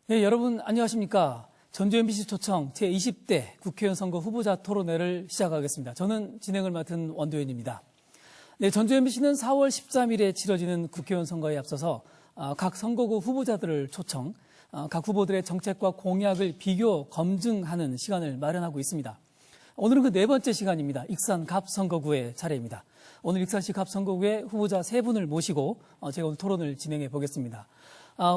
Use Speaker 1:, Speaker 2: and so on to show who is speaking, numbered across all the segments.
Speaker 1: 네, 여러분 안녕하십니까? 전주 MBC 초청 제20대 국회의원 선거 후보자 토론회를 시작하겠습니다. 저는 진행을 맡은 원도현입니다. 네, 전주 MBC는 4월 13일에 치러지는 국회의원 선거에 앞서서 각 선거구 후보자들을 초청, 각 후보들의 정책과 공약을 비교 검증하는 시간을 마련하고 있습니다. 오늘은 그 네 번째 시간입니다. 익산 갑 선거구의 차례입니다. 오늘 익산시 갑 선거구의 후보자 세 분을 모시고 제가 오늘 토론을 진행해 보겠습니다.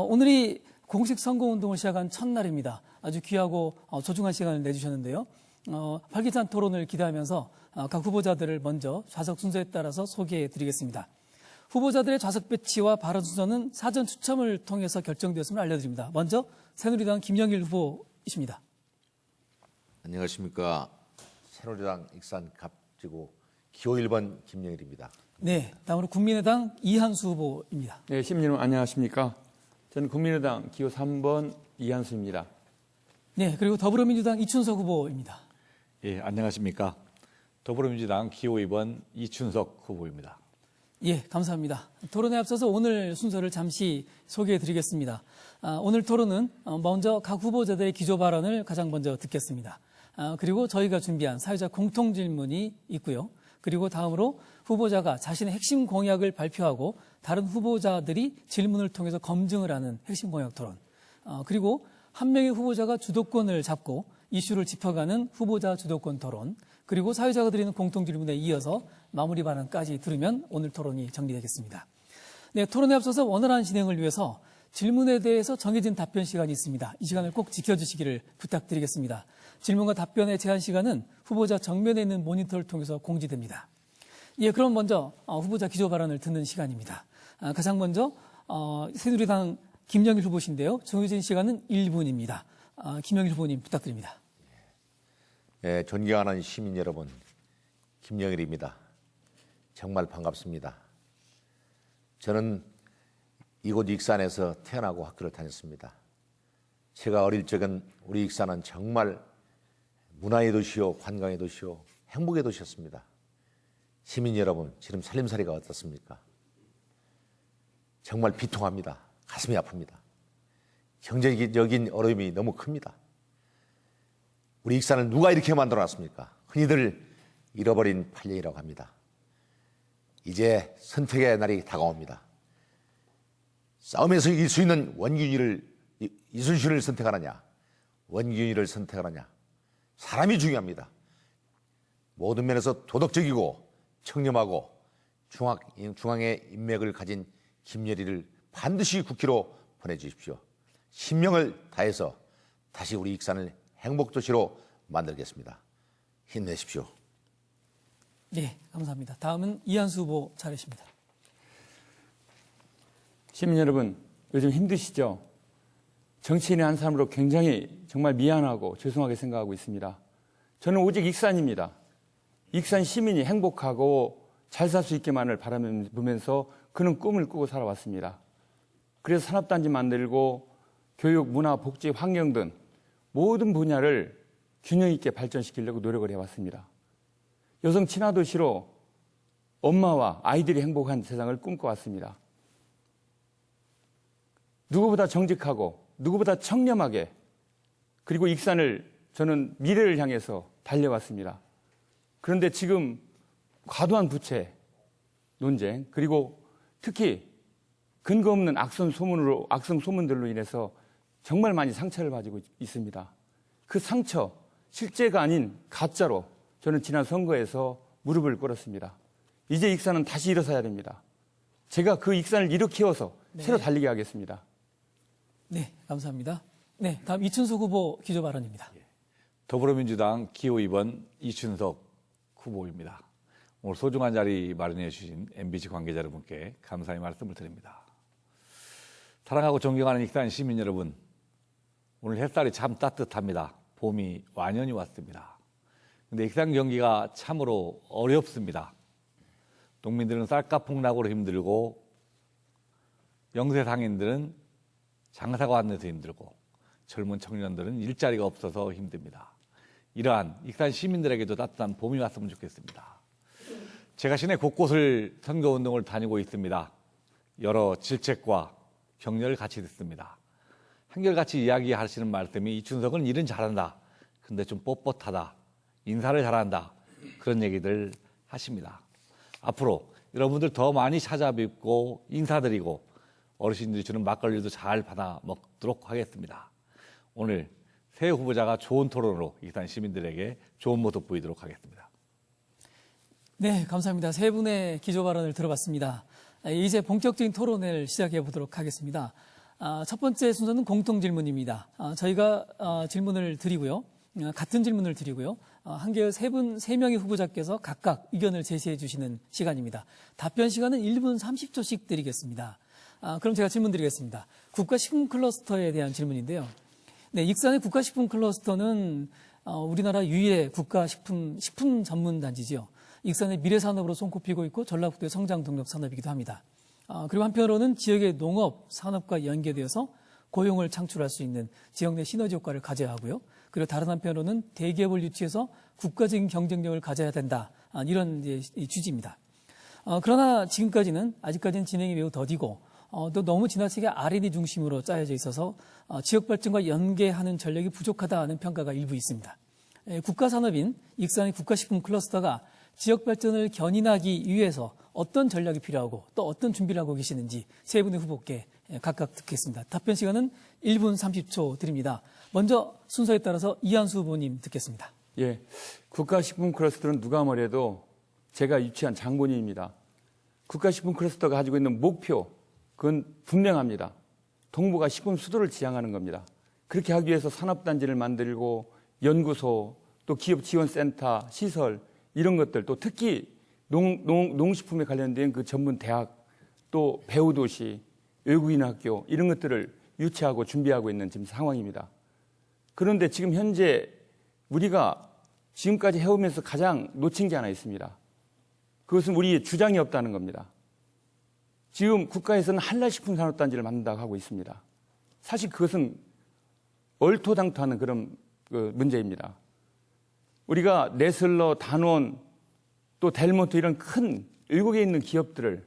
Speaker 1: 오늘이 공식 선거운동을 시작한 첫날입니다. 아주 귀하고 소중한 시간을 내주셨는데요. 활기찬 토론을 기대하면서 각 후보자들을 먼저 좌석 순서에 따라서 소개해 드리겠습니다. 후보자들의 좌석 배치와 발언 순서는 사전 추첨을 통해서 결정되었음을 알려드립니다. 먼저 새누리당 김영일 후보이십니다.
Speaker 2: 안녕하십니까. 새누리당 익산 갑지구 기호 1번 김영일입니다.
Speaker 1: 네, 다음으로 국민의당 이한수 후보입니다.
Speaker 3: 네, 시민여러분 안녕하십니까. 저는 국민의당 기호 3번 이한수입니다.
Speaker 1: 네, 그리고 더불어민주당 이춘석 후보입니다.
Speaker 4: 예, 안녕하십니까. 더불어민주당 기호 2번 이춘석 후보입니다.
Speaker 1: 예, 감사합니다. 토론에 앞서서 오늘 순서를 잠시 소개해 드리겠습니다. 오늘 토론은 먼저 각 후보자들의 기조 발언을 가장 먼저 듣겠습니다. 그리고 저희가 준비한 사회자 공통 질문이 있고요. 그리고 다음으로 후보자가 자신의 핵심 공약을 발표하고 다른 후보자들이 질문을 통해서 검증을 하는 핵심 공약 토론. 그리고 한 명의 후보자가 주도권을 잡고 이슈를 짚어가는 후보자 주도권 토론. 그리고 사회자가 드리는 공통 질문에 이어서 마무리 발언까지 들으면 오늘 토론이 정리되겠습니다. 네, 토론에 앞서서 원활한 진행을 위해서 질문에 대해서 정해진 답변 시간이 있습니다. 이 시간을 꼭 지켜주시기를 부탁드리겠습니다. 질문과 답변의 제한 시간은 후보자 정면에 있는 모니터를 통해서 공지됩니다. 예, 그럼 먼저 후보자 기조 발언을 듣는 시간입니다. 가장 먼저 새누리당 김영일 후보신데요. 정해진 시간은 1분입니다. 김영일 후보님 부탁드립니다.
Speaker 2: 네, 존경하는 시민 여러분, 김영일입니다. 정말 반갑습니다. 저는 이곳 익산에서 태어나고 학교를 다녔습니다. 제가 어릴 적은 우리 익산은 정말 문화의 도시요, 관광의 도시요, 행복의 도시였습니다. 시민 여러분, 지금 살림살이가 어떻습니까? 정말 비통합니다. 가슴이 아픕니다. 경제적인 어려움이 너무 큽니다. 우리 익산을 누가 이렇게 만들어놨습니까? 흔히들 잃어버린 판례이라고 합니다. 이제 선택의 날이 다가옵니다. 싸움에서 이길 수 있는 이순신을 선택하느냐, 원균이를 선택하느냐. 사람이 중요합니다. 모든 면에서 도덕적이고 청렴하고 중앙의 인맥을 가진 김여리를 반드시 국회로 보내주십시오. 신명을 다해서 다시 우리 익산을 행복도시로 만들겠습니다. 힘내십시오.
Speaker 1: 네, 감사합니다. 다음은 이한수 후보 차례십니다.
Speaker 3: 시민 여러분, 요즘 힘드시죠? 정치인의 한 사람으로 굉장히 정말 미안하고 죄송하게 생각하고 있습니다. 저는 오직 익산입니다. 익산 시민이 행복하고 잘 살 수 있게만을 바라보면서 그런 꿈을 꾸고 살아왔습니다. 그래서 산업단지 만들고 교육, 문화, 복지, 환경 등 모든 분야를 균형 있게 발전시키려고 노력을 해왔습니다. 여성 친화 도시로 엄마와 아이들이 행복한 세상을 꿈꿔왔습니다. 누구보다 정직하고 누구보다 청렴하게 그리고 익산을 저는 미래를 향해서 달려왔습니다. 그런데 지금 과도한 부채 논쟁 그리고 특히 근거 없는 악성 소문들로 인해서 정말 많이 상처를 가지고 있습니다. 그 상처, 실제가 아닌 가짜로 저는 지난 선거에서 무릎을 꿇었습니다. 이제 익산은 다시 일어서야 됩니다. 제가 그 익산을 일으키어서 새로 달리게 하겠습니다.
Speaker 1: 네, 감사합니다. 네, 다음 이춘석 후보 기조 발언입니다.
Speaker 4: 더불어민주당 기호 2번 이춘석 후보입니다. 오늘 소중한 자리 마련해 주신 MBC 관계자 여러분께 감사의 말씀을 드립니다. 사랑하고 존경하는 익산 시민 여러분, 오늘 햇살이 참 따뜻합니다. 봄이 완연히 왔습니다. 근데 익산 경기가 참으로 어렵습니다. 농민들은 쌀가풍락으로 힘들고 영세 상인들은 장사가 안 돼서 힘들고 젊은 청년들은 일자리가 없어서 힘듭니다. 이러한 익산 시민들에게도 따뜻한 봄이 왔으면 좋겠습니다. 제가 시내 곳곳을 선거운동을 다니고 있습니다. 여러 질책과 격려를 같이 듣습니다. 한결같이 이야기하시는 말씀이 이춘석은 일은 잘한다. 근데 좀 뻣뻣하다. 인사를 잘한다. 그런 얘기들 하십니다. 앞으로 여러분들 더 많이 찾아뵙고 인사드리고 어르신들이 주는 막걸리도 잘 받아 먹도록 하겠습니다. 오늘 새 후보자가 좋은 토론으로 익산 시민들에게 좋은 모습 보이도록 하겠습니다.
Speaker 1: 네, 감사합니다. 세 분의 기조 발언을 들어봤습니다. 이제 본격적인 토론을 시작해 보도록 하겠습니다. 첫 번째 순서는 공통 질문입니다. 저희가 질문을 드리고요. 같은 질문을 드리고요. 한개 세 명의 후보자께서 각각 의견을 제시해 주시는 시간입니다. 답변 시간은 1분 30초씩 드리겠습니다. 그럼 제가 질문 드리겠습니다. 국가식품 클러스터에 대한 질문인데요. 네, 익산의 국가식품 클러스터는 우리나라 유일의 식품 전문 단지지요. 익산의 미래산업으로 손꼽히고 있고 전라북도의 성장 동력 산업이기도 합니다. 그리고 한편으로는 지역의 농업, 산업과 연계되어서 고용을 창출할 수 있는 지역 내 시너지 효과를 가져야 하고요. 그리고 다른 한편으로는 대기업을 유치해서 국가적인 경쟁력을 가져야 된다. 이런 취지입니다. 그러나 아직까지는 진행이 매우 더디고 또 너무 지나치게 R&D 중심으로 짜여져 있어서 지역 발전과 연계하는 전력이 부족하다는 평가가 일부 있습니다. 국가산업인 익산의 국가식품 클러스터가 지역 발전을 견인하기 위해서 어떤 전략이 필요하고 또 어떤 준비를 하고 계시는지 세 분의 후보께 각각 듣겠습니다. 답변 시간은 1분 30초 드립니다. 먼저 순서에 따라서 이한수 후보님 듣겠습니다.
Speaker 3: 예, 국가식품 클러스터는 누가 뭐래도 제가 유치한 장본인입니다. 국가식품 클러스터가 가지고 있는 목표, 그건 분명합니다. 동부가 식품 수도를 지향하는 겁니다. 그렇게 하기 위해서 산업단지를 만들고 연구소, 또 기업 지원센터, 시설 이런 것들, 또 특히 농식품에 관련된 그 전문 대학, 또 배우도시, 외국인 학교 이런 것들을 유치하고 준비하고 있는 지금 상황입니다. 그런데 지금 현재 우리가 지금까지 해오면서 가장 놓친 게 하나 있습니다. 그것은 우리의 주장이 없다는 겁니다. 지금 국가에서는 한라식품 산업단지를 만든다고 하고 있습니다. 사실 그것은 얼토당토하는 그런 문제입니다. 우리가 네슬러, 다논, 또 델몬트 이런 큰 7개 있는 기업들을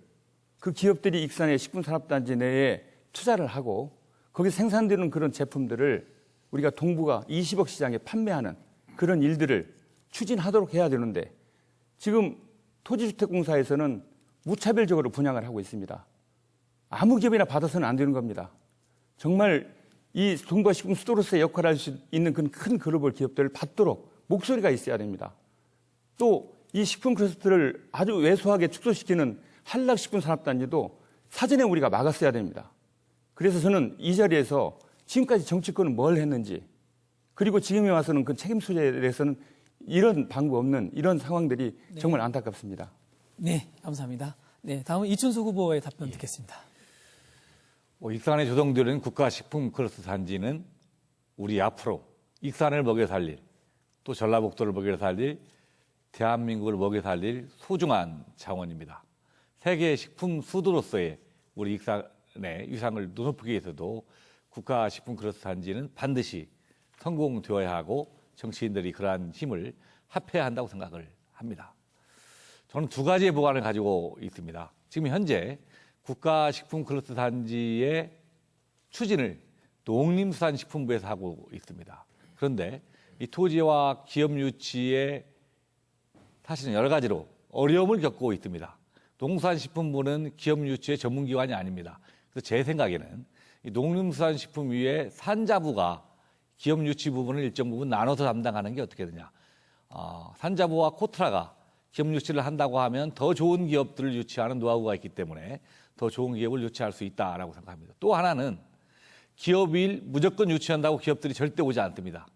Speaker 3: 그 기업들이 익산의 식품산업단지 내에 투자를 하고 거기서 생산되는 그런 제품들을 우리가 동부가 20억 시장에 판매하는 그런 일들을 추진하도록 해야 되는데 지금 토지주택공사에서는 무차별적으로 분양을 하고 있습니다. 아무 기업이나 받아서는 안 되는 겁니다. 정말 이 동부가 식품 수도로서의 역할을 할 수 있는 큰 글로벌 기업들을 받도록 목소리가 있어야 됩니다. 또 이 식품 클러스터를 아주 왜소하게 축소시키는 한락식품 산업단지도 사전에 우리가 막았어야 됩니다. 그래서 저는 이 자리에서 지금까지 정치권은 뭘 했는지 그리고 지금에 와서는 그 책임 소재에 대해서는 이런 방법 없는 이런 상황들이 정말 안타깝습니다.
Speaker 1: 네, 감사합니다. 네, 다음은 이춘석 후보의 답변 듣겠습니다.
Speaker 4: 익산에 조성되는 국가식품 클러스터 단지는 우리 앞으로 익산을 먹여 살릴 또 전라북도를 먹여 살릴 대한민국을 먹여 살릴 소중한 자원입니다. 세계 식품 수도로서의 우리 익산의 위상을 높이기 위해서도 국가식품 클러스터 단지는 반드시 성공되어야 하고 정치인들이 그러한 힘을 합해야 한다고 생각을 합니다. 저는 두 가지의 보관을 가지고 있습니다. 지금 현재 국가식품 클러스터 단지의 추진을 농림수산식품부에서 하고 있습니다. 그런데 이 토지와 기업 유치에 사실은 여러 가지로 어려움을 겪고 있습니다. 농수산식품부는 기업 유치의 전문기관이 아닙니다. 그래서 제 생각에는 이 농림수산식품위의 산자부가 기업 유치 부분을 일정 부분 나눠서 담당하는 게 어떻게 되냐. 산자부와 코트라가 기업 유치를 한다고 하면 더 좋은 기업들을 유치하는 노하우가 있기 때문에 더 좋은 기업을 유치할 수 있다라고 생각합니다. 또 하나는 기업을 무조건 유치한다고 기업들이 절대 오지 않습니다.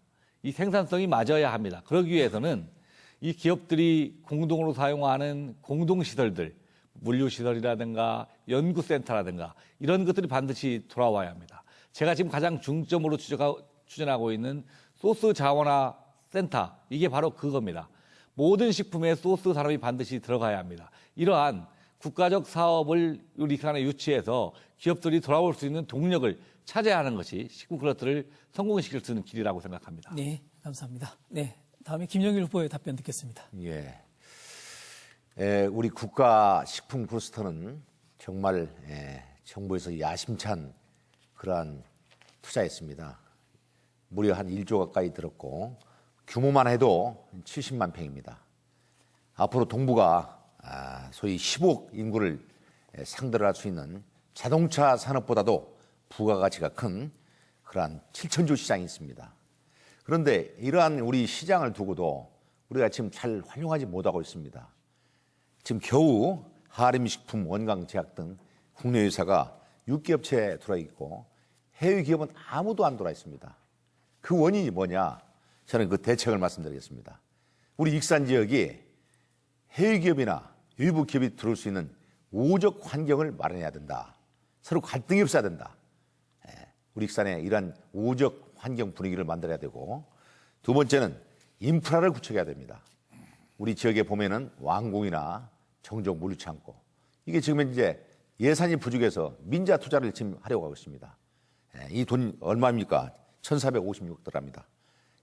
Speaker 4: 이 생산성이 맞아야 합니다. 그러기 위해서는 이 기업들이 공동으로 사용하는 공동시설들, 물류시설이라든가 연구센터라든가 이런 것들이 반드시 돌아와야 합니다. 제가 지금 가장 중점으로 추진하고 있는 소스 자원화 센터, 이게 바로 그겁니다. 모든 식품에 소스 산업이 반드시 들어가야 합니다. 이러한 국가적 사업을 우리 익산에 유치해서 기업들이 돌아올 수 있는 동력을 찾아야 하는 것이 식품 클러스터를 성공시킬 수 있는 길이라고 생각합니다.
Speaker 1: 네, 감사합니다. 네, 다음에 김영일 후보의 답변 듣겠습니다.
Speaker 2: 예. 우리 국가 식품 클러스터는 정말 정부에서 야심찬 그러한 투자였습니다. 무려 한 1조 가까이 들었고 규모만 해도 70만 평입니다. 앞으로 동부가 소위 15억 인구를 상대를 할 수 있는 자동차 산업보다도 부가가치가 큰 그러한 7천조 시장이 있습니다. 그런데 이러한 우리 시장을 두고도 우리가 지금 잘 활용하지 못하고 있습니다. 지금 겨우 하림식품, 원광제약 등 국내 회사가 6기업체에 들어와 있고 해외 기업은 아무도 안 들어와 있습니다. 그 원인이 뭐냐? 저는 그 대책을 말씀드리겠습니다. 우리 익산 지역이 해외 기업이나 일부 기업이 들어올 수 있는 우호적 환경을 마련해야 된다. 서로 갈등이 없어야 된다. 우리 익산에 이러한 우호적 환경 분위기를 만들어야 되고, 두 번째는 인프라를 구축해야 됩니다. 우리 지역에 보면은 왕궁이나 정적 물류창고, 이게 지금 이제 예산이 부족해서 민자 투자를 지금 하려고 하고 있습니다. 이 돈 얼마입니까? 1,456 들어갑니다.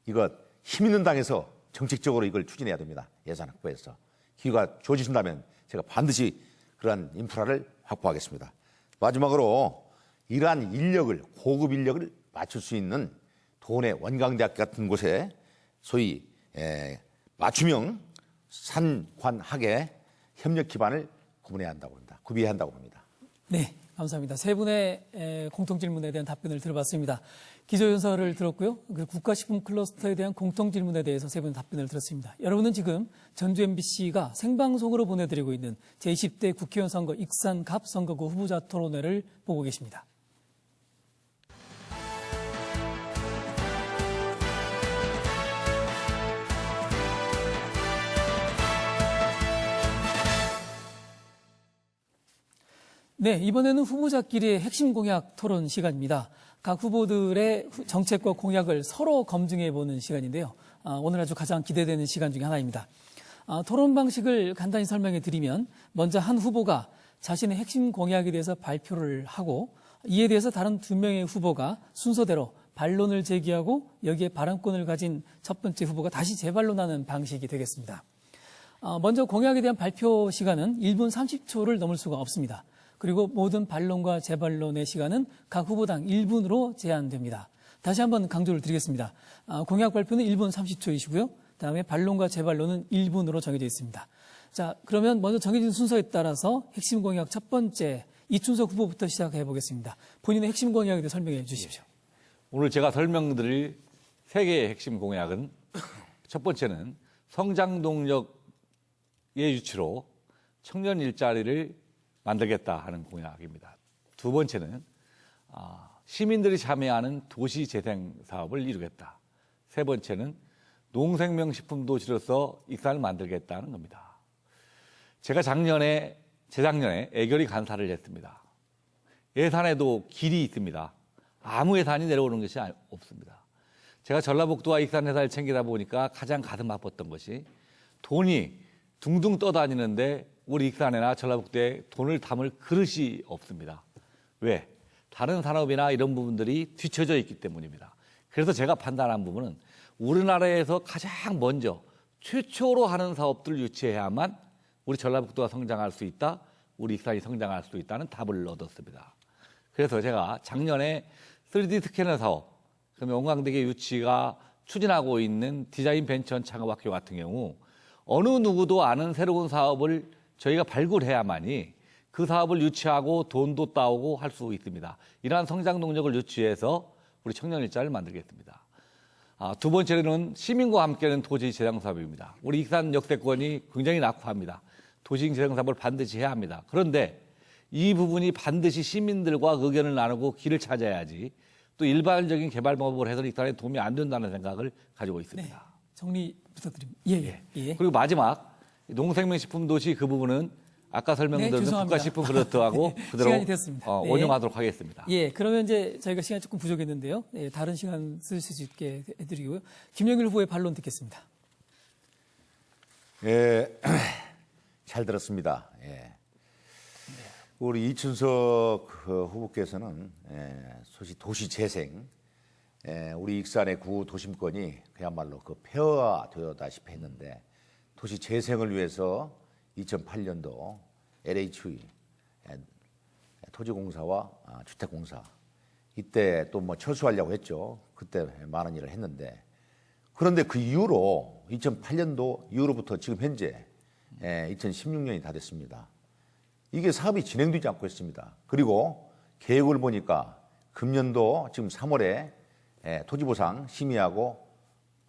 Speaker 2: 이거 힘 있는 당에서 정책적으로 이걸 추진해야 됩니다. 예산 확보해서. 기회가 주어지신다면 제가 반드시 그러한 인프라를 확보하겠습니다. 마지막으로 이러한 인력을, 고급 인력을 맞출 수 있는 도내 원광대학 같은 곳에 소위 맞춤형 산관학의 협력 기반을 구비해야 한다고 봅니다.
Speaker 1: 네, 감사합니다. 세 분의 공통 질문에 대한 답변을 들어봤습니다. 기조연설을 들었고요. 그 국가식품 클러스터에 대한 공통 질문에 대해서 세 분 답변을 들었습니다. 여러분은 지금 전주 MBC가 생방송으로 보내드리고 있는 제20대 국회의원 선거 익산갑 선거구 후보자 토론회를 보고 계십니다. 네, 이번에는 후보자끼리의 핵심 공약 토론 시간입니다. 각 후보들의 정책과 공약을 서로 검증해보는 시간인데요. 오늘 아주 가장 기대되는 시간 중에 하나입니다. 토론 방식을 간단히 설명해 드리면 먼저 한 후보가 자신의 핵심 공약에 대해서 발표를 하고 이에 대해서 다른 두 명의 후보가 순서대로 반론을 제기하고 여기에 발언권을 가진 첫 번째 후보가 다시 재반론하는 방식이 되겠습니다. 먼저 공약에 대한 발표 시간은 1분 30초를 넘을 수가 없습니다. 그리고 모든 반론과 재반론의 시간은 각 후보당 1분으로 제한됩니다. 다시 한번 강조를 드리겠습니다. 공약 발표는 1분 30초이시고요. 다음에 반론과 재반론은 1분으로 정해져 있습니다. 자, 그러면 먼저 정해진 순서에 따라서 핵심 공약 첫 번째 이춘석 후보부터 시작해 보겠습니다. 본인의 핵심 공약에 대해 설명해 주십시오.
Speaker 4: 오늘 제가 설명드릴 세 개의 핵심 공약은 첫 번째는 성장 동력의 유치로 청년 일자리를 만들겠다 하는 공약입니다. 두 번째는 시민들이 참여하는 도시 재생 사업을 이루겠다. 세 번째는 농생명식품도시로서 익산을 만들겠다는 겁니다. 제가 재작년에 애결이 간사를 했습니다. 예산에도 길이 있습니다. 아무 예산이 내려오는 것이 없습니다. 제가 전라북도와 익산 예산을 챙기다 보니까 가장 가슴 아팠던 것이 돈이 둥둥 떠다니는데 우리 익산이나 전라북도에 돈을 담을 그릇이 없습니다. 왜? 다른 산업이나 이런 부분들이 뒤처져 있기 때문입니다. 그래서 제가 판단한 부분은 우리나라에서 가장 먼저 최초로 하는 사업들을 유치해야만 우리 전라북도가 성장할 수 있다, 우리 익산이 성장할 수 있다는 답을 얻었습니다. 그래서 제가 작년에 3D 스캐너 사업, 그다음에 원광대교 유치가 추진하고 있는 디자인 벤처 창업학교 같은 경우 어느 누구도 아는 새로운 사업을 저희가 발굴해야만이 그 사업을 유치하고 돈도 따오고 할 수 있습니다. 이러한 성장 동력을 유치해서 우리 청년 일자리를 만들겠습니다. 두 번째는 시민과 함께하는 도시 재생 사업입니다. 우리 익산 역세권이 굉장히 낙후합니다. 도시 재생 사업을 반드시 해야 합니다. 그런데 이 부분이 반드시 시민들과 의견을 나누고 길을 찾아야지 또 일반적인 개발 방법을 해서 익산에 도움이 안 된다는 생각을 가지고 있습니다.
Speaker 1: 네, 정리 부탁드립니다. 예.
Speaker 4: 그리고 마지막 농생명식품도시 그 부분은 아까 설명드린 국가식품 클러스터하고 그대로
Speaker 1: 시간이 됐습니다.
Speaker 4: 운영하도록 하겠습니다.
Speaker 1: 예, 그러면 이제 저희가 시간이 조금 부족했는데요. 예, 다른 시간 쓰실 수 있게 해드리고요. 김영일 후보의 반론 듣겠습니다.
Speaker 2: 예, 잘 들었습니다. 예. 우리 이춘석 후보께서는 소위 도시재생, 우리 익산의 구 도심권이 그야말로 그 폐허되다시피 했는데 도시재생을 위해서 2008년도 LH의 토지공사와 주택공사 이때 또 뭐 철수하려고 했죠. 그때 많은 일을 했는데 그런데 그 이후로 2008년도 이후로부터 지금 현재 2016년이 다 됐습니다. 이게 사업이 진행되지 않고 있습니다. 그리고 계획을 보니까 금년도 지금 3월에 토지보상 심의하고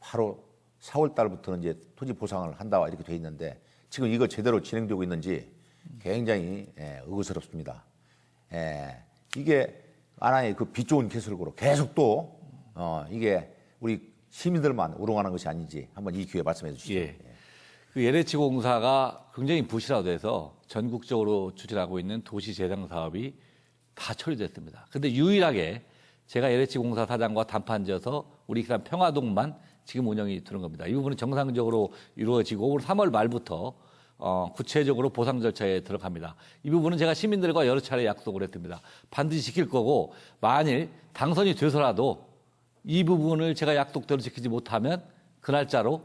Speaker 2: 바로 4월 달부터는 이제 토지보상을 한다 이렇게 돼 있는데 지금 이거 제대로 진행되고 있는지 굉장히 의구스럽습니다. 이게 하나의 그 빛 좋은 개설구로 계속 또 이게 우리 시민들만 우롱하는 것이 아닌지 한번 이 기회에 말씀해 주시죠.
Speaker 4: 예. 그 LH 공사가 굉장히 부실화돼서 전국적으로 추진하고 있는 도시 재생 사업이 다 처리됐습니다. 근데 유일하게 제가 LH 공사 사장과 담판지어서 우리 익산 평화동만 지금 운영이 되는 겁니다. 이 부분은 정상적으로 이루어지고 올 3월 말부터 구체적으로 보상 절차에 들어갑니다. 이 부분은 제가 시민들과 여러 차례 약속을 했습니다. 반드시 지킬 거고 만일 당선이 돼서라도 이 부분을 제가 약속대로 지키지 못하면 그 날짜로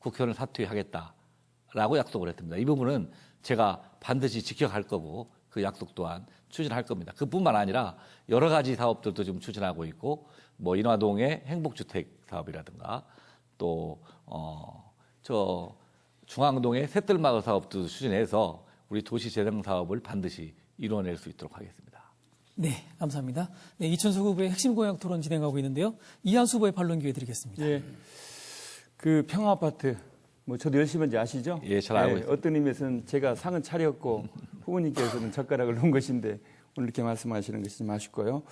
Speaker 4: 국회의원을 사퇴하겠다라고 약속을 했습니다. 이 부분은 제가 반드시 지켜갈 거고 그 약속 또한 추진할 겁니다. 그뿐만 아니라 여러 가지 사업들도 지금 추진하고 있고 뭐 인화동의 행복주택 사업이라든가 또 중앙동의 새뜰마을 사업도 추진해서 우리 도시 재생 사업을 반드시 이루어낼 수 있도록 하겠습니다.
Speaker 1: 네, 감사합니다. 네, 이춘석 후보의 핵심 공약 토론 진행하고 있는데요. 이한수 후보의 반론 기회 드리겠습니다.
Speaker 3: 예. 그 평화아파트, 뭐 저도 열심히 한지 아시죠?
Speaker 4: 예, 잘 알고 있습니다.
Speaker 3: 어떤 의미에서는 제가 상은 차렸고 후보님께서는 젓가락을 놓은 것인데 오늘 이렇게 말씀하시는 것이 좀 아쉽고요.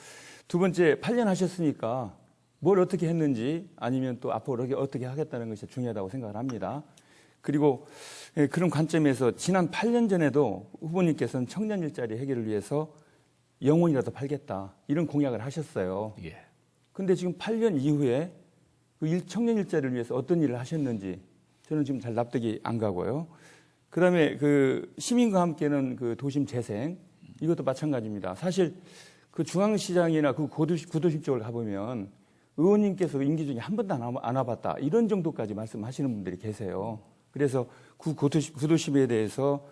Speaker 3: 두 번째, 8년 하셨으니까 뭘 어떻게 했는지 아니면 또 앞으로 어떻게 하겠다는 것이 중요하다고 생각을 합니다. 그리고 그런 관점에서 지난 8년 전에도 후보님께서는 청년 일자리 해결을 위해서 영혼이라도 팔겠다 이런 공약을 하셨어요.
Speaker 4: 예.
Speaker 3: 근데 지금 8년 이후에 그 청년 일자리를 위해서 어떤 일을 하셨는지 저는 지금 잘 납득이 안 가고요. 그다음에 그 시민과 함께는 그 도심 재생 이것도 마찬가지입니다. 사실 그 중앙시장이나 그 구도심 쪽을 가보면 의원님께서 임기 중에 한 번도 안 와봤다 이런 정도까지 말씀하시는 분들이 계세요. 그래서 구도심에 대해서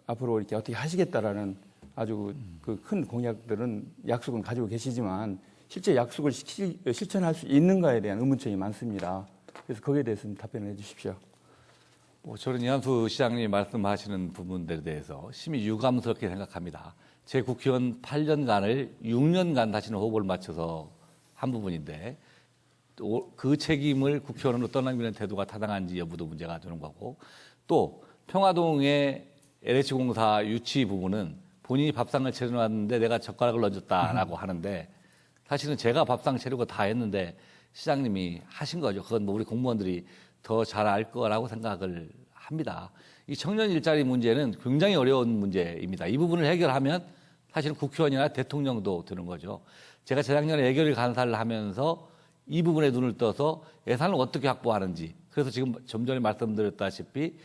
Speaker 3: 앞으로 이렇게 어떻게 하시겠다라는 아주 그 큰 공약들은 약속은 가지고 계시지만 실제 약속을 실천할 수 있는가에 대한 의문점이 많습니다. 그래서 거기에 대해서는 답변을 해주십시오.
Speaker 4: 저는 이한수 시장님이 말씀하시는 부분들에 대해서 심히 유감스럽게 생각합니다. 제 국회의원 8년간을 6년간 다시는 호흡을 맞춰서 한 부분인데 또 그 책임을 국회의원으로 떠넘기는 태도가 타당한지 여부도 문제가 되는 거고 또 평화동의 LH공사 유치 부분은 본인이 밥상을 차려놨는데 내가 젓가락을 얹었다라고 하는데 사실은 제가 밥상 차리고 다 했는데 시장님이 하신 거죠. 그건 뭐 우리 공무원들이 더 잘 알 거라고 생각을 합니다. 이 청년 일자리 문제는 굉장히 어려운 문제입니다. 이 부분을 해결하면 사실은 국회의원이나 대통령도 되는 거죠. 제가 재작년에 예결위 간사를 하면서 이 부분에 눈을 떠서 예산을 어떻게 확보하는지 그래서 지금 좀 전에 말씀드렸다시피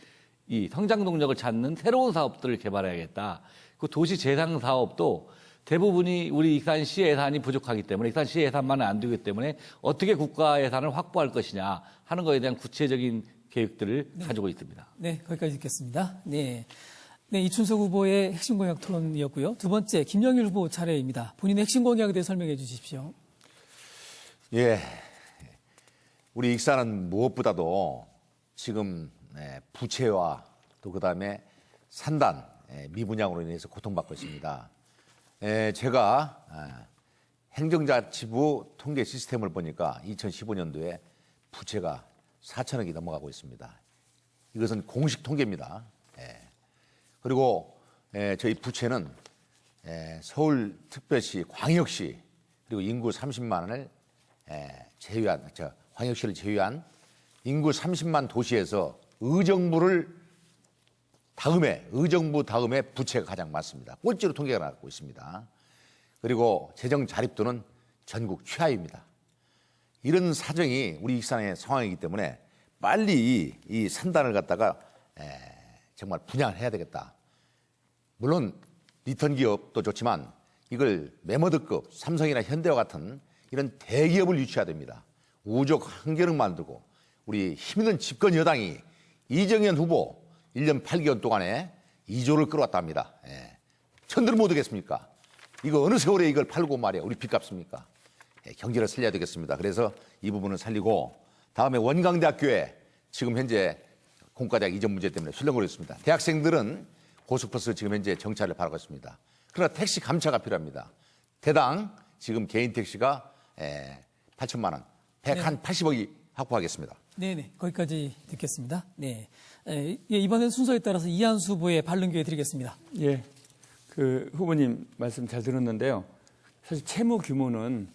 Speaker 4: 이 성장 동력을 찾는 새로운 사업들을 개발해야겠다. 그 도시 재생 사업도 대부분이 우리 익산시 예산이 부족하기 때문에 익산시 예산만은 안 되기 때문에 어떻게 국가 예산을 확보할 것이냐 하는 것에 대한 구체적인 계획들을 가지고 있습니다.
Speaker 1: 네, 거기까지 듣겠습니다. 네. 네, 이춘석 후보의 핵심 공약 토론이었고요. 두 번째, 김영일 후보 차례입니다. 본인의 핵심 공약에 대해 설명해 주십시오.
Speaker 2: 예, 우리 익산은 무엇보다도 지금 부채와 또 그다음에 산단 미분양으로 인해서 고통받고 있습니다. 제가 행정자치부 통계 시스템을 보니까 2015년도에 부채가 4천억이 넘어가고 있습니다. 이것은 공식 통계입니다. 그리고 저희 부채는 서울특별시, 광역시 그리고 인구 30만을 제외한 광역시를 제외한 인구 30만 도시에서 의정부 다음에 부채가 가장 많습니다. 꼴찌로 통계가 나고 있습니다. 그리고 재정 자립도는 전국 최하입니다. 이런 사정이 우리 익산의 상황이기 때문에 빨리 이 산단을 갖다가 정말 분양을 해야 되겠다. 물론 리턴 기업도 좋지만 이걸 메모드급 삼성이나 현대와 같은 이런 대기업을 유치해야 됩니다. 우적 환경을 만들고 우리 힘있는 집권 여당이 이정현 후보 1년 8개월 동안에 2조를 끌어왔답니다. 예. 천들 못 오겠습니까? 이거 어느 세월에 이걸 팔고 말이야 우리 빚 갚습니까? 예, 경제를 살려야 되겠습니다. 그래서 이 부분을 살리고 다음에 원광대학교에 지금 현재 공과대학 이전 문제 때문에 술렁거리고 있습니다. 대학생들은 고속버스 지금 현재 정차를 바라고 있습니다. 그러나 택시 감차가 필요합니다. 대당 지금 개인 택시가 8천만 원, 180억이 확보하겠습니다.
Speaker 1: 네네, 거기까지 듣겠습니다. 네, 이번엔 순서에 따라서 이한수 후보의 발언 기회 드리겠습니다.
Speaker 3: 예, 그 후보님 말씀 잘 들었는데요. 사실 채무 규모는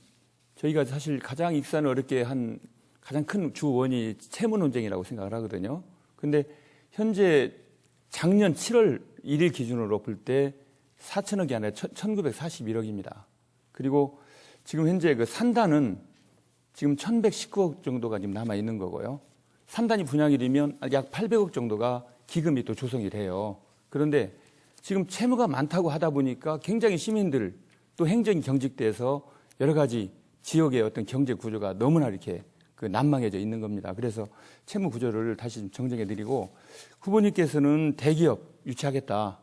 Speaker 3: 저희가 사실 가장 익산을 어렵게 한 가장 큰 주원이 채무 논쟁이라고 생각을 하거든요. 근데 현재 작년 7월 1일 기준으로 볼 때 4천억이 아니라 1,941억입니다. 그리고 지금 현재 그 산단은 지금 1,119억 정도가 지금 남아 있는 거고요. 산단이 분양이 되면 약 800억 정도가 기금이 또 조성이 돼요. 그런데 지금 채무가 많다고 하다 보니까 굉장히 시민들 또 행정이 경직돼서 여러 가지 지역의 어떤 경제 구조가 너무나 이렇게 그 난망해져 있는 겁니다. 그래서 채무 구조를 다시 좀 정정해 드리고 후보님께서는 대기업 유치하겠다.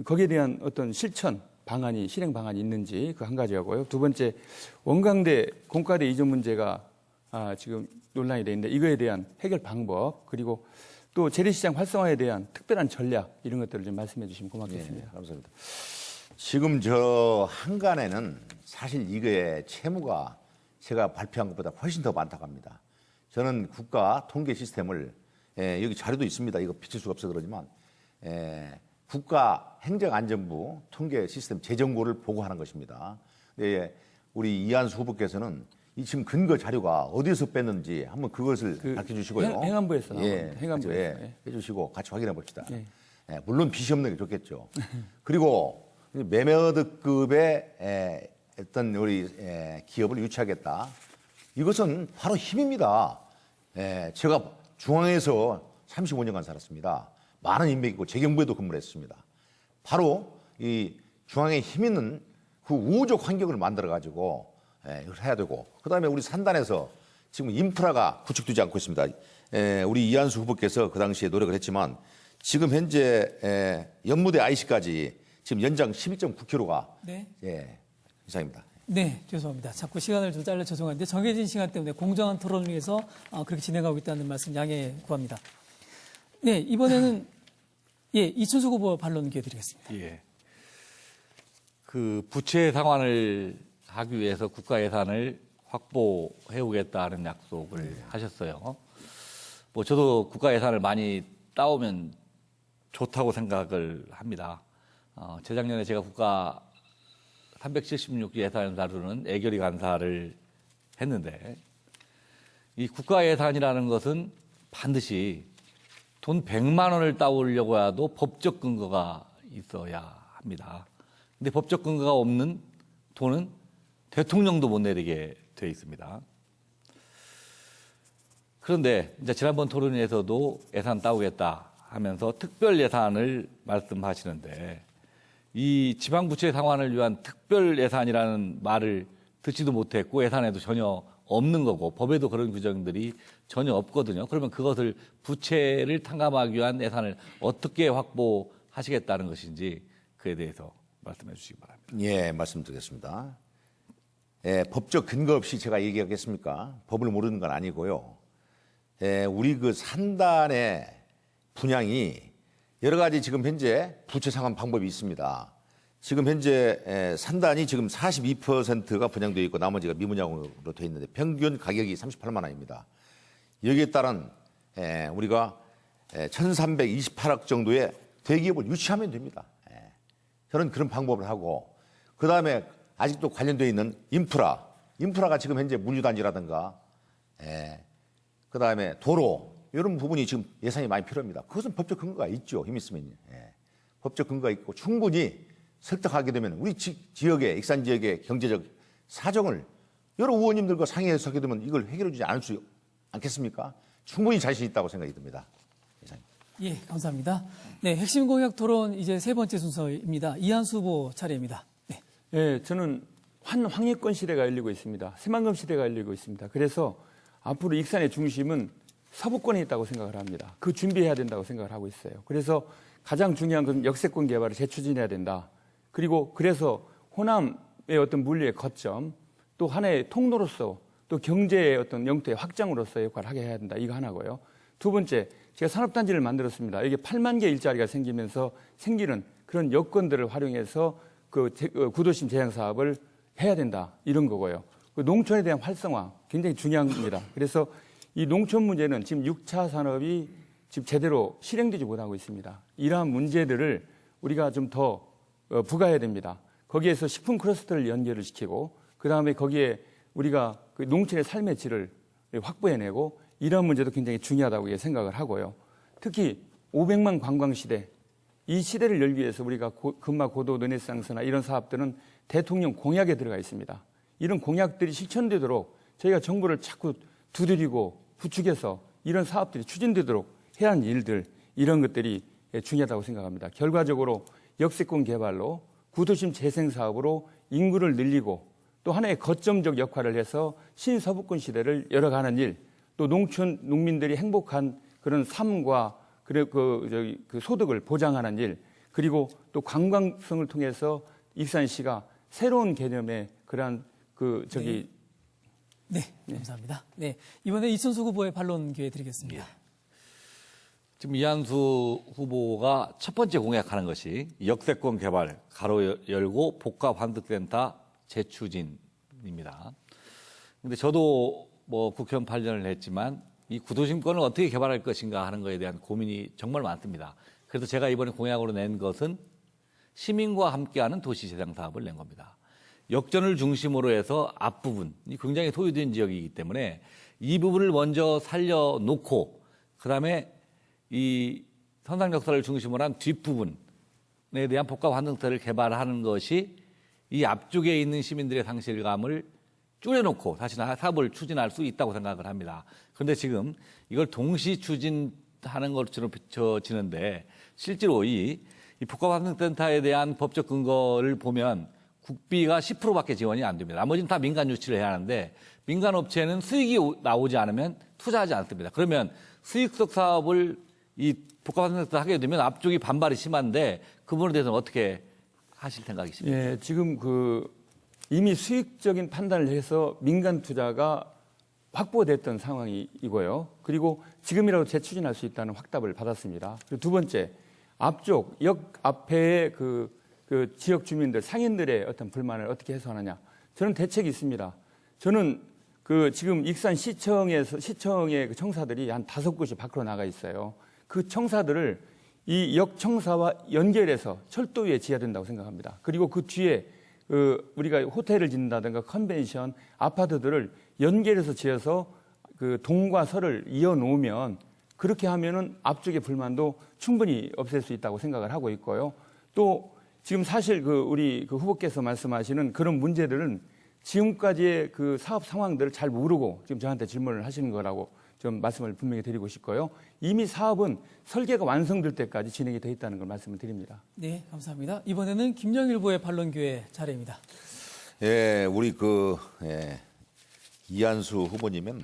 Speaker 3: 거기에 대한 어떤 실천 방안이 실행 방안이 있는지 그 한 가지하고요. 두 번째 원광대 공과대 이전 문제가 지금 논란이 돼 있는데 이거에 대한 해결 방법 그리고 또 재래시장 활성화에 대한 특별한 전략 이런 것들을 좀 말씀해 주시면 고맙겠습니다.
Speaker 2: 네, 감사합니다. 지금 저 한간에는 사실 이거의 채무가 제가 발표한 것보다 훨씬 더 많다고 합니다. 저는 국가 통계 시스템을 여기 자료도 있습니다. 이거 비칠 수가 없어서 그러지만 국가행정안전부 통계 시스템 재정고를 보고하는 것입니다. 우리 이한수 후보께서는 이 지금 근거 자료가 어디서 뺐는지 한번 그것을 밝혀주시고요.
Speaker 3: 행안부에서 나온
Speaker 2: 예,
Speaker 3: 행안부에서
Speaker 2: 해주시고 같이 확인해 봅시다.
Speaker 3: 예.
Speaker 2: 물론 빚이 없는 게 좋겠죠. 그리고 매매드급의 어떤 우리 기업을 유치하겠다. 이것은 바로 힘입니다. 제가 중앙에서 35년간 살았습니다. 많은 인맥이고 재경부에도 근무를 했습니다. 바로 이 중앙에 힘 있는 그 우호적 환경을 만들어 가지고 이걸 해야 되고 그다음에 우리 산단에서 지금 인프라가 구축되지 않고 있습니다. 우리 이한수 후보께서 그 당시에 노력을 했지만 지금 현재 연무대 IC까지 지금 연장 12.9km가
Speaker 1: 네.
Speaker 2: 이상입니다.
Speaker 1: 네, 죄송합니다. 자꾸 시간을 좀 잘라 죄송한데 정해진 시간 때문에 공정한 토론을 위해서 그렇게 진행하고 있다는 말씀 양해 구합니다. 네, 이번에는 이춘숙 후보 반론 기회 드리겠습니다.
Speaker 4: 예. 그 부채 상환을 하기 위해서 국가 예산을 확보해 오겠다는 약속을 하셨어요. 뭐 저도 국가 예산을 많이 따오면 좋다고 생각을 합니다. 재작년에 제가 국가 376조 예산을 다루는 애결위 간사를 했는데 이 국가 예산이라는 것은 반드시 돈 100만 원을 따오려고 해도 법적 근거가 있어야 합니다. 근데 법적 근거가 없는 돈은 대통령도 못 내리게 되어 있습니다. 그런데 이제 지난번 토론회에서도 예산 따오겠다 하면서 특별 예산을 말씀하시는데 이 지방부채 상환을 위한 특별 예산이라는 말을 듣지도 못했고 예산에도 전혀 없는 거고 법에도 그런 규정들이 전혀 없거든요. 그러면 그것을 부채를 탕감하기 위한 예산을 어떻게 확보하시겠다는 것인지 그에 대해서 말씀해 주시기 바랍니다.
Speaker 2: 예, 말씀드리겠습니다. 법적 근거 없이 제가 얘기하겠습니까? 법을 모르는 건 아니고요. 우리 그 산단의 분양이 여러 가지 지금 현재 부채 상환 방법이 있습니다. 지금 현재 산단이 지금 42%가 분양되어 있고 나머지가 미분양으로 되어 있는데 평균 가격이 38만 원입니다. 여기에 따른 우리가 1,328억 정도의 대기업을 유치하면 됩니다. 저는 그런 방법을 하고 그다음에 아직도 관련되어 있는 인프라가 지금 현재 물류단지라든가 그다음에 도로 이런 부분이 지금 예산이 많이 필요합니다. 그것은 법적 근거가 있죠. 힘 있으면. 법적 근거가 있고 충분히 설득하게 되면 우리 지역의 익산 지역의 경제적 사정을 여러 의원님들과 상의해서 하게 되면 이걸 해결해 주지 않겠습니까? 충분히 자신 있다고 생각이 듭니다.
Speaker 1: 예, 감사합니다. 네, 핵심 공약 토론 이제 세 번째 순서입니다. 이한수 후보 차례입니다. 네.
Speaker 3: 예, 저는 황해권 시대가 열리고 있습니다. 새만금 시대가 열리고 있습니다. 그래서 앞으로 익산의 중심은 서부권에 있다고 생각을 합니다. 그 준비해야 된다고 생각을 하고 있어요. 그래서 가장 중요한 건 역세권 개발을 재추진해야 된다. 그리고 그래서 호남의 어떤 물류의 거점, 또 하나의 통로로서 또 경제의 어떤 영토의 확장으로서의 역할을 하게 해야 된다. 이거 하나고요. 두 번째, 제가 산업단지를 만들었습니다. 이게 8만 개 일자리가 생기면서 생기는 그런 여건들을 활용해서 그 구도심 재생 사업을 해야 된다. 이런 거고요. 그 농촌에 대한 활성화 굉장히 중요합니다. 그래서 이 농촌 문제는 지금 6차 산업이 지금 제대로 실행되지 못하고 있습니다. 이러한 문제들을 우리가 좀 더 부과해야 됩니다. 거기에서 식품 클러스터를 연결을 시키고 그다음에 거기에 우리가 그 농촌의 삶의 질을 확보해내고 이런 문제도 굉장히 중요하다고 생각을 하고요. 특히 500만 관광 시대, 이 시대를 열기 위해서 우리가 금마 고도 르네상스나 이런 사업들은 대통령 공약에 들어가 있습니다. 이런 공약들이 실천되도록 저희가 정부를 자꾸 두드리고 부축해서 이런 사업들이 추진되도록 해야 하는 일들, 이런 것들이 중요하다고 생각합니다. 결과적으로 역세권 개발로 구도심 재생 사업으로 인구를 늘리고 또 하나의 거점적 역할을 해서 신서부권 시대를 열어가는 일, 또 농촌 농민들이 행복한 그런 삶과 그 소득을 보장하는 일, 그리고 또 관광성을 통해서 익산시가 새로운 개념의 그러한
Speaker 1: 네, 감사합니다. 네, 이번에 이춘수 후보의 반론 기회 드리겠습니다.
Speaker 4: 지금 이한수 후보가 첫 번째 공약하는 것이 역세권 개발, 가로 열고 복합 환득센터 재추진입니다. 근데 저도 뭐 국회의원 8년을 했지만 이 구도심권을 어떻게 개발할 것인가 하는 것에 대한 고민이 정말 많습니다. 그래서 제가 이번에 공약으로 낸 것은 시민과 함께하는 도시재생 사업을 낸 겁니다. 역전을 중심으로 해서 앞부분이 굉장히 소유된 지역이기 때문에 이 부분을 먼저 살려놓고 그다음에 이 선상역사를 중심으로 한 뒷부분에 대한 복합 환승터를 개발하는 것이 이 앞쪽에 있는 시민들의 상실감을 줄여놓고 다시 사업을 추진할 수 있다고 생각을 합니다. 그런데 지금 이걸 동시 추진하는 것처럼 비춰지는데 실제로 이 복합환승센터에 대한 법적 근거를 보면 국비가 10%밖에 지원이 안 됩니다. 나머지는 다 민간 유치를 해야 하는데 민간 업체는 수익이 나오지 않으면 투자하지 않습니다. 그러면 수익성 사업을 이 복합환승센터 하게 되면 앞쪽이 반발이 심한데 그 부분에 대해서는 어떻게 하실 생각이십니까?
Speaker 3: 예, 지금 이미 수익적인 판단을 해서 민간 투자가 확보됐던 상황이고요. 그리고 지금이라도 재추진할 수 있다는 확답을 받았습니다. 그리고 두 번째, 앞쪽 역 앞에의 그 지역 주민들, 상인들의 어떤 불만을 어떻게 해소하느냐. 저는 대책이 있습니다. 저는 지금 익산 시청의 그 청사들이 한 5곳이 밖으로 나가 있어요. 그 청사들을 이 역 청사와 연결해서 철도 위에 지어야 된다고 생각합니다. 그리고 그 뒤에 우리가 호텔을 짓는다든가 컨벤션, 아파트들을 연결해서 지어서 동과 서를 이어 놓으면 그렇게 하면은 앞쪽의 불만도 충분히 없앨 수 있다고 생각을 하고 있고요. 또 지금 사실 우리 후보께서 말씀하시는 그런 문제들은 지금까지의 그 사업 상황들을 잘 모르고 지금 저한테 질문을 하시는 거라고 좀 말씀을 분명히 드리고 싶고요. 이미 사업은 설계가 완성될 때까지 진행이 돼 있다는 걸 말씀을 드립니다.
Speaker 1: 네, 감사합니다. 이번에는 김영일 후보의 반론 기회 차례입니다.
Speaker 2: 예, 우리 이한수 후보님은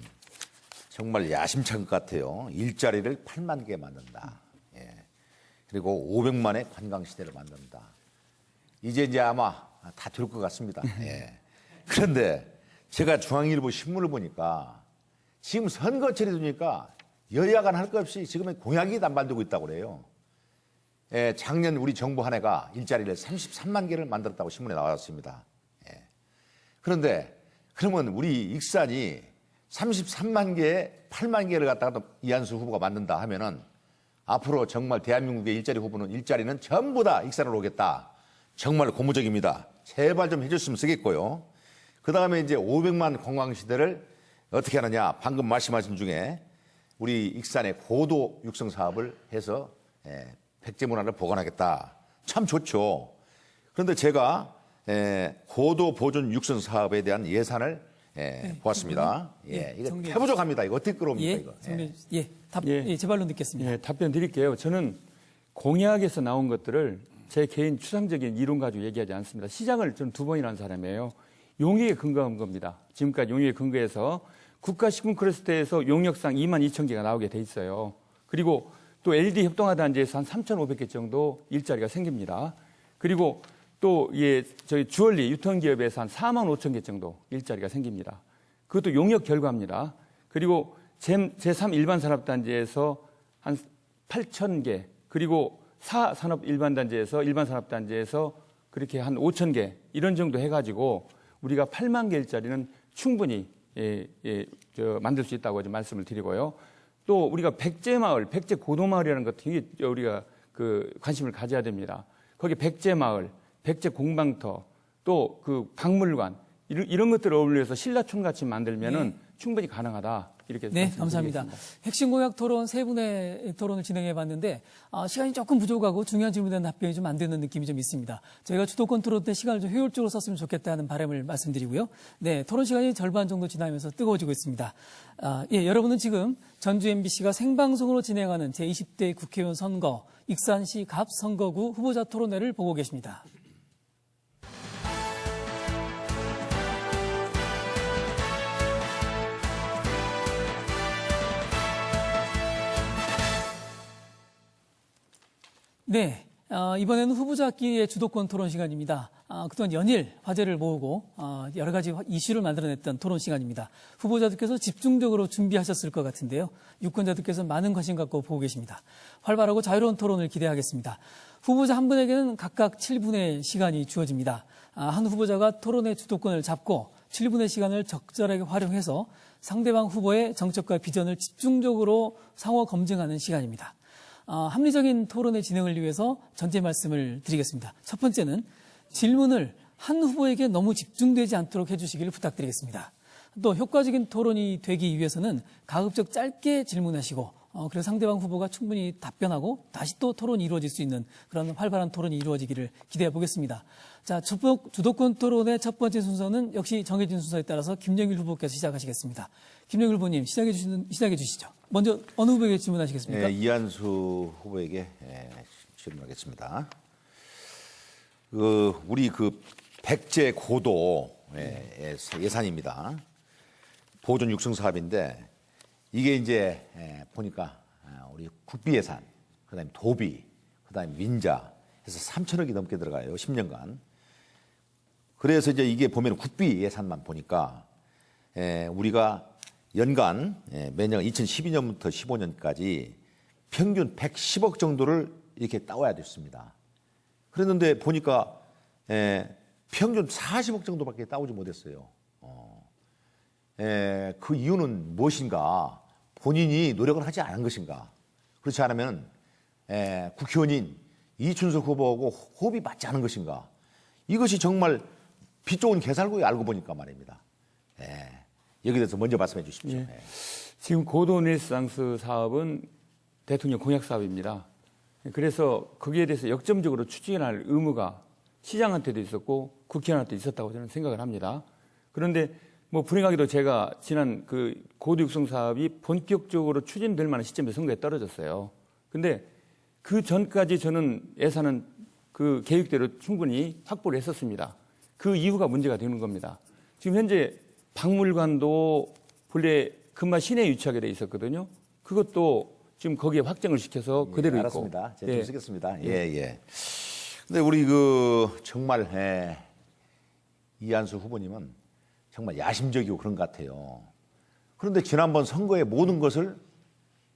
Speaker 2: 정말 야심찬 것 같아요. 일자리를 8만 개 만든다. 예. 그리고 500만의 관광시대를 만든다. 이제 아마 다 될 것 같습니다. 예. 그런데 제가 중앙일보 신문을 보니까 지금 선거철이 되니까 여야간 할 것 없이 지금 공약이 남발되고 있다고 그래요. 예, 작년 우리 정부 한 해가 일자리를 33만 개를 만들었다고 신문에 나왔습니다. 예. 그런데 그러면 우리 익산이 33만 개에 8만 개를 갖다가 이한수 후보가 만든다 하면은 앞으로 정말 대한민국의 일자리는 전부 다 익산으로 오겠다. 정말 고무적입니다. 제발 좀 해줬으면 쓰겠고요. 그 다음에 이제 500만 관광시대를 어떻게 하느냐. 방금 말씀하신 중에 우리 익산의 고도 육성 사업을 해서 백제 문화를 보관하겠다. 참 좋죠. 그런데 제가 고도 보존 육성 사업에 대한 예산을 보았습니다. 이거
Speaker 1: 정리해
Speaker 2: 태부족합니다. 이거 어떻게 끌어옵니까,
Speaker 1: 예,
Speaker 2: 이거?
Speaker 1: 제 발로 듣겠습니다.
Speaker 3: 예, 답변 드릴게요. 저는 공약에서 나온 것들을 제 개인 추상적인 이론 가지고 얘기하지 않습니다. 시장을 저는 2번이나 한 사람이에요. 용역에 근거한 겁니다. 지금까지 용역에 근거해서 국가식품클러스터에서 용역상 22,000개가 나오게 돼 있어요. 그리고 또 LED 협동화단지에서 한 3,500개 정도 일자리가 생깁니다. 그리고 또 저희 주얼리 유통기업에서 한 45,000개 정도 일자리가 생깁니다. 그것도 용역 결과입니다. 그리고 제3 일반산업단지에서 한 8,000개, 그리고 4산업 일반산업단지에서 그렇게 한 5,000개 이런 정도 해가지고 우리가 8만 개 일자리는 충분히 만들 수 있다고 좀 말씀을 드리고요. 또 우리가 백제마을, 백제고도마을이라는 것 되게 우리가 관심을 가져야 됩니다. 거기 백제마을, 백제공방터, 또 그 박물관 이런 것들을 어울려서 신라촌 같이 만들면은 충분히 가능하다. 이렇게
Speaker 1: 네, 감사합니다.
Speaker 3: 말씀드리겠습니다.
Speaker 1: 핵심 공약 토론 세 분의 토론을 진행해 봤는데 시간이 조금 부족하고 중요한 질문에 대한 답변이 좀 안 되는 느낌이 좀 있습니다. 저희가 주도권 토론 때 시간을 좀 효율적으로 썼으면 좋겠다는 바람을 말씀드리고요. 네, 토론 시간이 절반 정도 지나면서 뜨거워지고 있습니다. 여러분은 지금 전주 MBC가 생방송으로 진행하는 제20대 국회의원 선거 익산시 갑 선거구 후보자 토론회를 보고 계십니다. 네, 이번에는 후보자끼리의 주도권 토론 시간입니다. 그동안 연일 화제를 모으고 여러 가지 이슈를 만들어냈던 토론 시간입니다. 후보자들께서 집중적으로 준비하셨을 것 같은데요. 유권자들께서 많은 관심 갖고 보고 계십니다. 활발하고 자유로운 토론을 기대하겠습니다. 후보자 한 분에게는 각각 7분의 시간이 주어집니다. 한 후보자가 토론의 주도권을 잡고 7분의 시간을 적절하게 활용해서 상대방 후보의 정책과 비전을 집중적으로 상호 검증하는 시간입니다. 합리적인 토론의 진행을 위해서 전제 말씀을 드리겠습니다. 첫 번째는 질문을 한 후보에게 너무 집중되지 않도록 해주시기를 부탁드리겠습니다. 또 효과적인 토론이 되기 위해서는 가급적 짧게 질문하시고 그래서 상대방 후보가 충분히 답변하고 다시 또 토론이 이루어질 수 있는 그런 활발한 토론이 이루어지기를 기대해 보겠습니다. 자, 주도권 토론의 첫 번째 순서는 역시 정해진 순서에 따라서 김영일 후보께서 시작하시겠습니다. 김영일 후보님 시작해 주시죠. 먼저 어느 후보에게 질문하시겠습니까?
Speaker 2: 이한수 후보에게 질문하겠습니다. 우리 백제 고도 예산입니다. 보존 육성 사업인데 이게 이제 보니까 우리 국비 예산, 그다음에 도비, 그다음에 민자 해서 3천억이 넘게 들어가요. 10년간. 그래서 이제 이게 보면 국비 예산만 보니까 우리가 연간 매년 2012년부터 15년까지 평균 110억 정도를 이렇게 따와야 됐습니다. 그랬는데 보니까 평균 40억 정도밖에 따오지 못했어요. 그 이유는 무엇인가? 본인이 노력을 하지 않은 것인가? 그렇지 않으면 국회의원인 이춘석 후보하고 호흡이 맞지 않은 것인가? 이것이 정말 비 좋은 개살구에 알고 보니까 말입니다. 여기에 대해서 먼저 말씀해 주십시오.
Speaker 3: 예. 지금 고도 르네상스 사업은 대통령 공약 사업입니다. 그래서 거기에 대해서 역점적으로 추진할 의무가 시장한테도 있었고 국회의원한테도 있었다고 저는 생각을 합니다. 그런데 불행하게도 제가 지난 고도 육성 사업이 본격적으로 추진될 만한 시점에 선거에 떨어졌어요. 근데 그 전까지 저는 예산은 그 계획대로 충분히 확보를 했었습니다. 그 이유가 문제가 되는 겁니다. 지금 현재 박물관도 본래 금마 시내에 위치하게 돼 있었거든요. 그것도 지금 거기에 확정을 시켜서 그대로 있고.
Speaker 2: 알았습니다. 제가 좀 쓰겠습니다. 예. 근데 우리 정말 이한수 후보님은 정말 야심적이고 그런 것 같아요. 그런데 지난번 선거에 모든 것을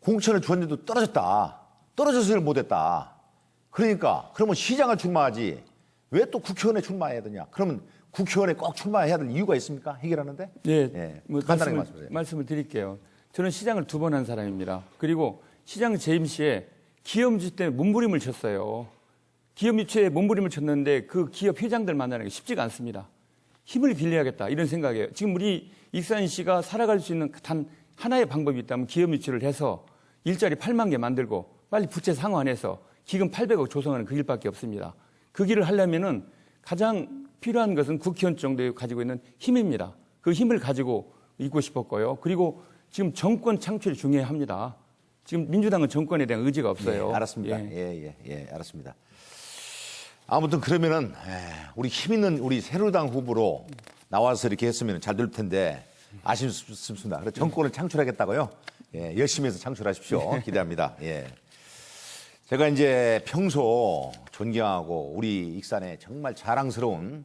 Speaker 2: 공천을 주었는데도 떨어져서 못했다. 그러면 시장을 출마하지 왜 또 국회의원에 출마해야 되냐? 그러면 국회의원에 꼭 출마해야 될 이유가 있습니까? 해결하는데?
Speaker 3: 네,
Speaker 2: 간단하게 말씀하세요.
Speaker 3: 말씀을 드릴게요. 저는 시장을 2번 한 사람입니다. 그리고 시장 재임 시에 기업 유치 때문에 몸부림을 쳤어요. 기업 유치에 몸부림을 쳤는데 그 기업 회장들 만나는 게 쉽지가 않습니다. 힘을 빌려야겠다 이런 생각이에요. 지금 우리 익산시가 살아갈 수 있는 단 하나의 방법이 있다면 기업 유치를 해서 일자리 8만 개 만들고 빨리 부채 상환해서 기금 800억 조성하는 그 길밖에 없습니다. 그 길을 하려면은 가장 필요한 것은 국회의원 정도에 가지고 있는 힘입니다. 그 힘을 가지고 있고 싶었고요. 그리고 지금 정권 창출이 중요합니다. 지금 민주당은 정권에 대한 의지가 없어요.
Speaker 2: 네, 알았습니다.
Speaker 3: 예.
Speaker 2: 예, 알았습니다. 아무튼 그러면은 우리 힘 있는 우리 새누리당 후보로 나와서 이렇게 했으면 잘 될 텐데 아쉽습니다. 그래서 정권을 창출하겠다고요. 예, 열심히 해서 창출하십시오. 기대합니다. 예. 제가 이제 평소 존경하고 우리 익산의 정말 자랑스러운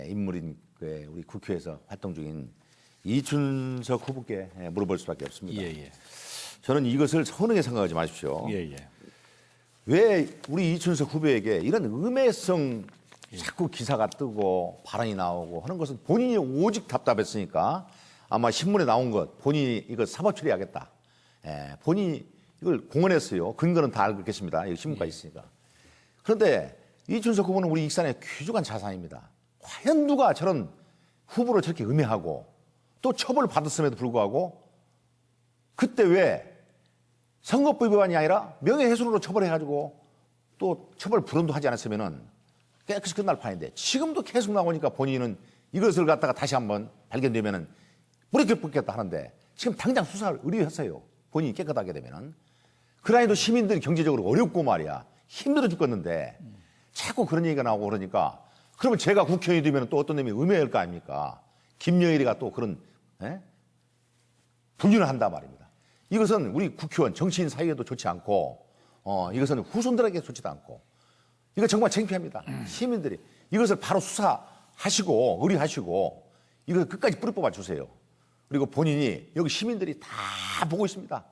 Speaker 2: 인물인 우리 국회에서 활동 중인 이춘석 후보께 물어볼 수밖에 없습니다.
Speaker 4: 예.
Speaker 2: 저는 이것을 서운하게 생각하지 마십시오.
Speaker 4: 예.
Speaker 2: 왜 우리 이춘석 후보에게 이런 음해성 자꾸 기사가 뜨고 발언이 나오고 하는 것은 본인이 오직 답답했으니까 아마 신문에 나온 것 본인이 이거 사법 처리하겠다. 본인이 이걸 공언했어요. 근거는 다 알고 계십니다. 여기 신문까지 있으니까. 그런데 이춘석 후보는 우리 익산의 귀중한 자산입니다. 과연 누가 저런 후보를 저렇게 음해하고 또 처벌을 받았음에도 불구하고 그때 왜 선거법 위반이 아니라 명예훼손으로 처벌해가지고 또 처벌 불원도 하지 않았으면은 깨끗이 끝날 판인데 지금도 계속 나오니까 본인은 이것을 갖다가 다시 한번 발견되면은 뿌리켜 뽑겠다 하는데 지금 당장 수사를 의뢰했어요. 본인이 깨끗하게 되면은. 그라인도 시민들이 경제적으로 어렵고 말이야. 힘들어 죽겠는데 자꾸 그런 얘기가 나오고 그러니까 그러면 제가 국회의원이 되면 또 어떤 놈이 음해할 거 아닙니까? 김여일이가 또 그런 분류를 한단 말입니다. 이것은 우리 국회의원 정치인 사이에도 좋지 않고 이것은 후손들에게 좋지도 않고 이거 정말 창피합니다. 시민들이 이것을 바로 수사하시고 의뢰하시고 이거 끝까지 뿌리 뽑아주세요. 그리고 본인이 여기 시민들이 다 보고 있습니다.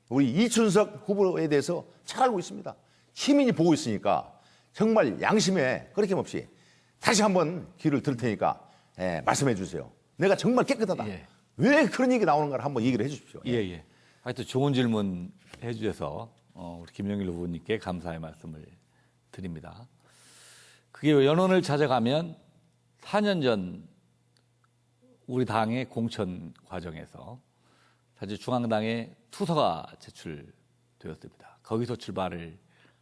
Speaker 2: 우리 이춘석 후보에 대해서 잘 알고 있습니다. 시민이 보고 있으니까 정말 양심에 거리낌없이 다시 한번 기회를 들 테니까 말씀해 주세요. 내가 정말 깨끗하다.
Speaker 4: 예.
Speaker 2: 왜 그런 얘기 나오는가를 한번 얘기를 해 주십시오.
Speaker 4: 예. 하여튼 좋은 질문 해주셔서 우리 김영일 후보님께 감사의 말씀을 드립니다. 그게 연원을 찾아가면 4년 전 우리 당의 공천 과정에서 사실 중앙당에 투서가 제출되었습니다. 거기서 출발을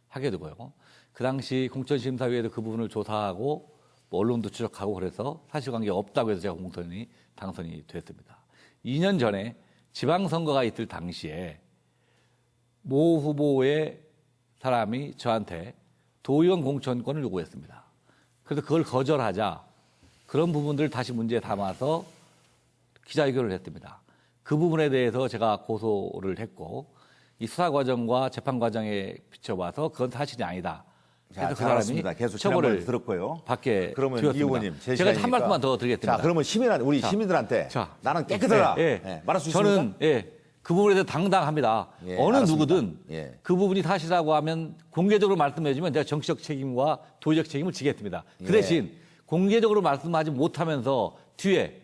Speaker 4: 하게 되고요. 그 당시 공천심사위에도 그 부분을 조사하고 언론도 추적하고 그래서 사실관계가 없다고 해서 제가 공천이 당선이 됐습니다. 2년 전에 지방선거가 있을 당시에 모 후보의 사람이 저한테 도의원 공천권을 요구했습니다. 그래서 그걸 거절하자 그런 부분들을 다시 문제에 담아서 기자회견을 했습니다. 그 부분에 대해서 제가 고소를 했고 이 수사 과정과 재판 과정에 비춰봐서 그건 사실이 아니다.
Speaker 2: 자,
Speaker 4: 그래서 그
Speaker 2: 알았습니다.
Speaker 4: 사람이
Speaker 2: 계속
Speaker 4: 처벌을
Speaker 2: 들었고요.
Speaker 4: 받게
Speaker 2: 그러면 이
Speaker 4: 되었습니다.
Speaker 2: 의원님 제
Speaker 4: 제가 한
Speaker 2: 시간이니까.
Speaker 4: 말씀만 더 드리겠습니다.
Speaker 2: 자, 그러면 우리 시민들한테 나는 깨끗하다. 말할 수 있습니까?
Speaker 4: 저는 그 부분에 대해서 당당합니다.
Speaker 2: 예,
Speaker 4: 어느
Speaker 2: 알았습니다.
Speaker 4: 누구든
Speaker 2: 예.
Speaker 4: 그 부분이 사실이라고 하면 공개적으로 말씀해주면 내가 정치적 책임과 도의적 책임을 지겠습니다. 그
Speaker 2: 예.
Speaker 4: 대신 공개적으로 말씀하지 못하면서 뒤에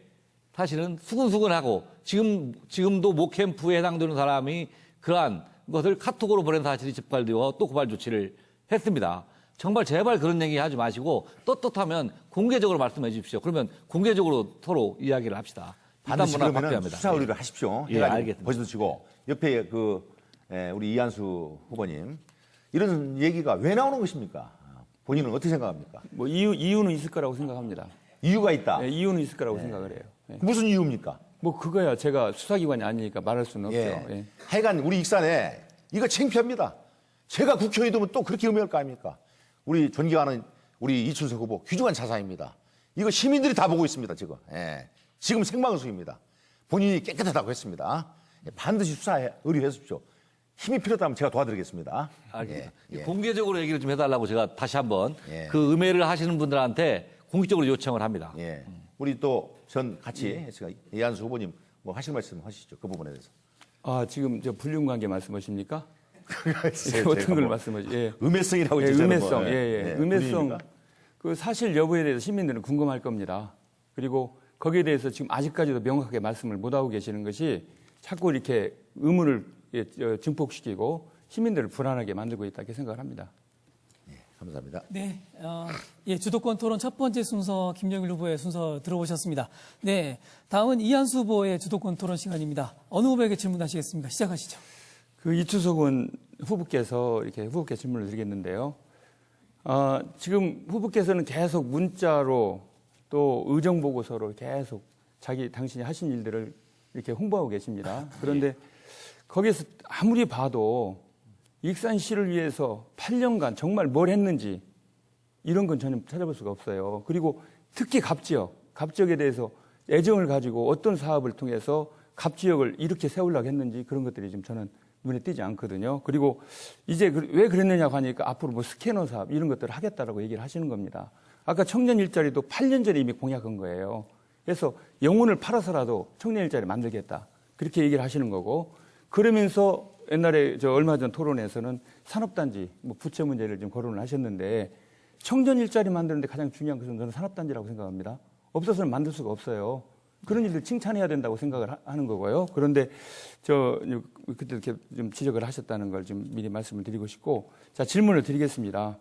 Speaker 4: 사실은 수근수근하고 지금도 모 캠프에 해당되는 사람이 그러한 것을 카톡으로 보낸 사실이 집발되어 또 고발 조치를 했습니다. 정말 제발 그런 얘기 하지 마시고 떳떳하면 공개적으로 말씀해 주십시오. 그러면 공개적으로 서로 이야기를 합시다.
Speaker 2: 반드시
Speaker 4: 문화
Speaker 2: 그러면
Speaker 4: 바뀌어야
Speaker 2: 수사 의뢰를 하십시오.
Speaker 4: 예,
Speaker 2: 해가지고
Speaker 4: 알겠습니다.
Speaker 2: 보시고 옆에 우리 이한수 후보님 이런 얘기가 왜 나오는 것입니까? 본인은 어떻게 생각합니까?
Speaker 3: 뭐 이유는 있을 거라고 생각합니다.
Speaker 2: 이유가 있다.
Speaker 3: 예, 이유는 있을 거라고 생각을 해요. 예.
Speaker 2: 무슨 이유입니까?
Speaker 3: 뭐 그거야 제가 수사기관이 아니니까 말할 수는 없죠.
Speaker 2: 예.
Speaker 3: 예.
Speaker 2: 하여간 우리 익산에 이거 창피합니다. 제가 국회의원이 되면 또 그렇게 음해할 거 아닙니까? 우리 존경하는 우리 이춘석 후보 귀중한 자산입니다. 이거 시민들이 다 보고 있습니다. 지금. 지금 생방송입니다. 본인이 깨끗하다고 했습니다. 반드시 수사에 의뢰해 주십시오. 힘이 필요하다면 제가 도와드리겠습니다.
Speaker 4: 알겠습니다.
Speaker 2: 예.
Speaker 4: 공개적으로 얘기를 좀 해달라고 제가 다시 한번
Speaker 2: 예.
Speaker 4: 그 음해를 하시는 분들한테 공식적으로 요청을 합니다.
Speaker 2: 예. 우리 또 전 같이 제가 이한수 후보님 뭐 하실 말씀 하시죠. 그 부분에 대해서.
Speaker 3: 아 지금 저 불륜관계 말씀하십니까?
Speaker 2: 제가
Speaker 3: 어떤 걸
Speaker 2: 뭐
Speaker 3: 말씀하시? 예.
Speaker 2: 음해성이라고
Speaker 3: 예,
Speaker 2: 했죠.
Speaker 3: 음해성,
Speaker 2: 뭐.
Speaker 3: 음해성.
Speaker 2: 불륜입니까?
Speaker 3: 그 사실 여부에 대해서 시민들은 궁금할 겁니다. 그리고 거기에 대해서 지금 아직까지도 명확하게 말씀을 못 하고 계시는 것이 자꾸 이렇게 의문을 증폭시키고 시민들을 불안하게 만들고 있다 이렇게 생각을 합니다.
Speaker 2: 감사합니다.
Speaker 1: 네, 주도권 토론 첫 번째 순서 김영일 후보의 순서 들어보셨습니다. 네, 다음은 이한수 후보의 주도권 토론 시간입니다. 어느 후보에게 질문하시겠습니까? 시작하시죠.
Speaker 3: 그 이춘석은 후보께서 이렇게 후보께 질문을 드리겠는데요. 지금 후보께서는 계속 문자로 또 의정 보고서로 계속 당신이 하신 일들을 이렇게 홍보하고 계십니다. 그런데 거기에서 아무리 봐도 익산시를 위해서 8년간 정말 뭘 했는지 이런 건 전혀 찾아볼 수가 없어요. 그리고 특히 갑지역에 대해서 애정을 가지고 어떤 사업을 통해서 갑지역을 이렇게 세우려고 했는지 그런 것들이 좀 저는 눈에 띄지 않거든요. 그리고 이제 왜 그랬느냐고 하니까 앞으로 뭐 스캐너 사업 이런 것들을 하겠다라고 얘기를 하시는 겁니다. 아까 청년 일자리도 8년 전에 이미 공약한 거예요. 그래서 영혼을 팔아서라도 청년 일자리 만들겠다. 그렇게 얘기를 하시는 거고 그러면서 옛날에 얼마 전 토론에서는 산업단지 뭐 부채 문제를 좀 거론을 하셨는데 청년 일자리 만드는데 가장 중요한 것은 저는 산업단지라고 생각합니다. 없어서는 만들 수가 없어요. 그런 일들 칭찬해야 된다고 생각을 하는 거고요. 그런데 그때 이렇게 좀 지적을 하셨다는 걸 좀 미리 말씀을 드리고 싶고 자 질문을 드리겠습니다.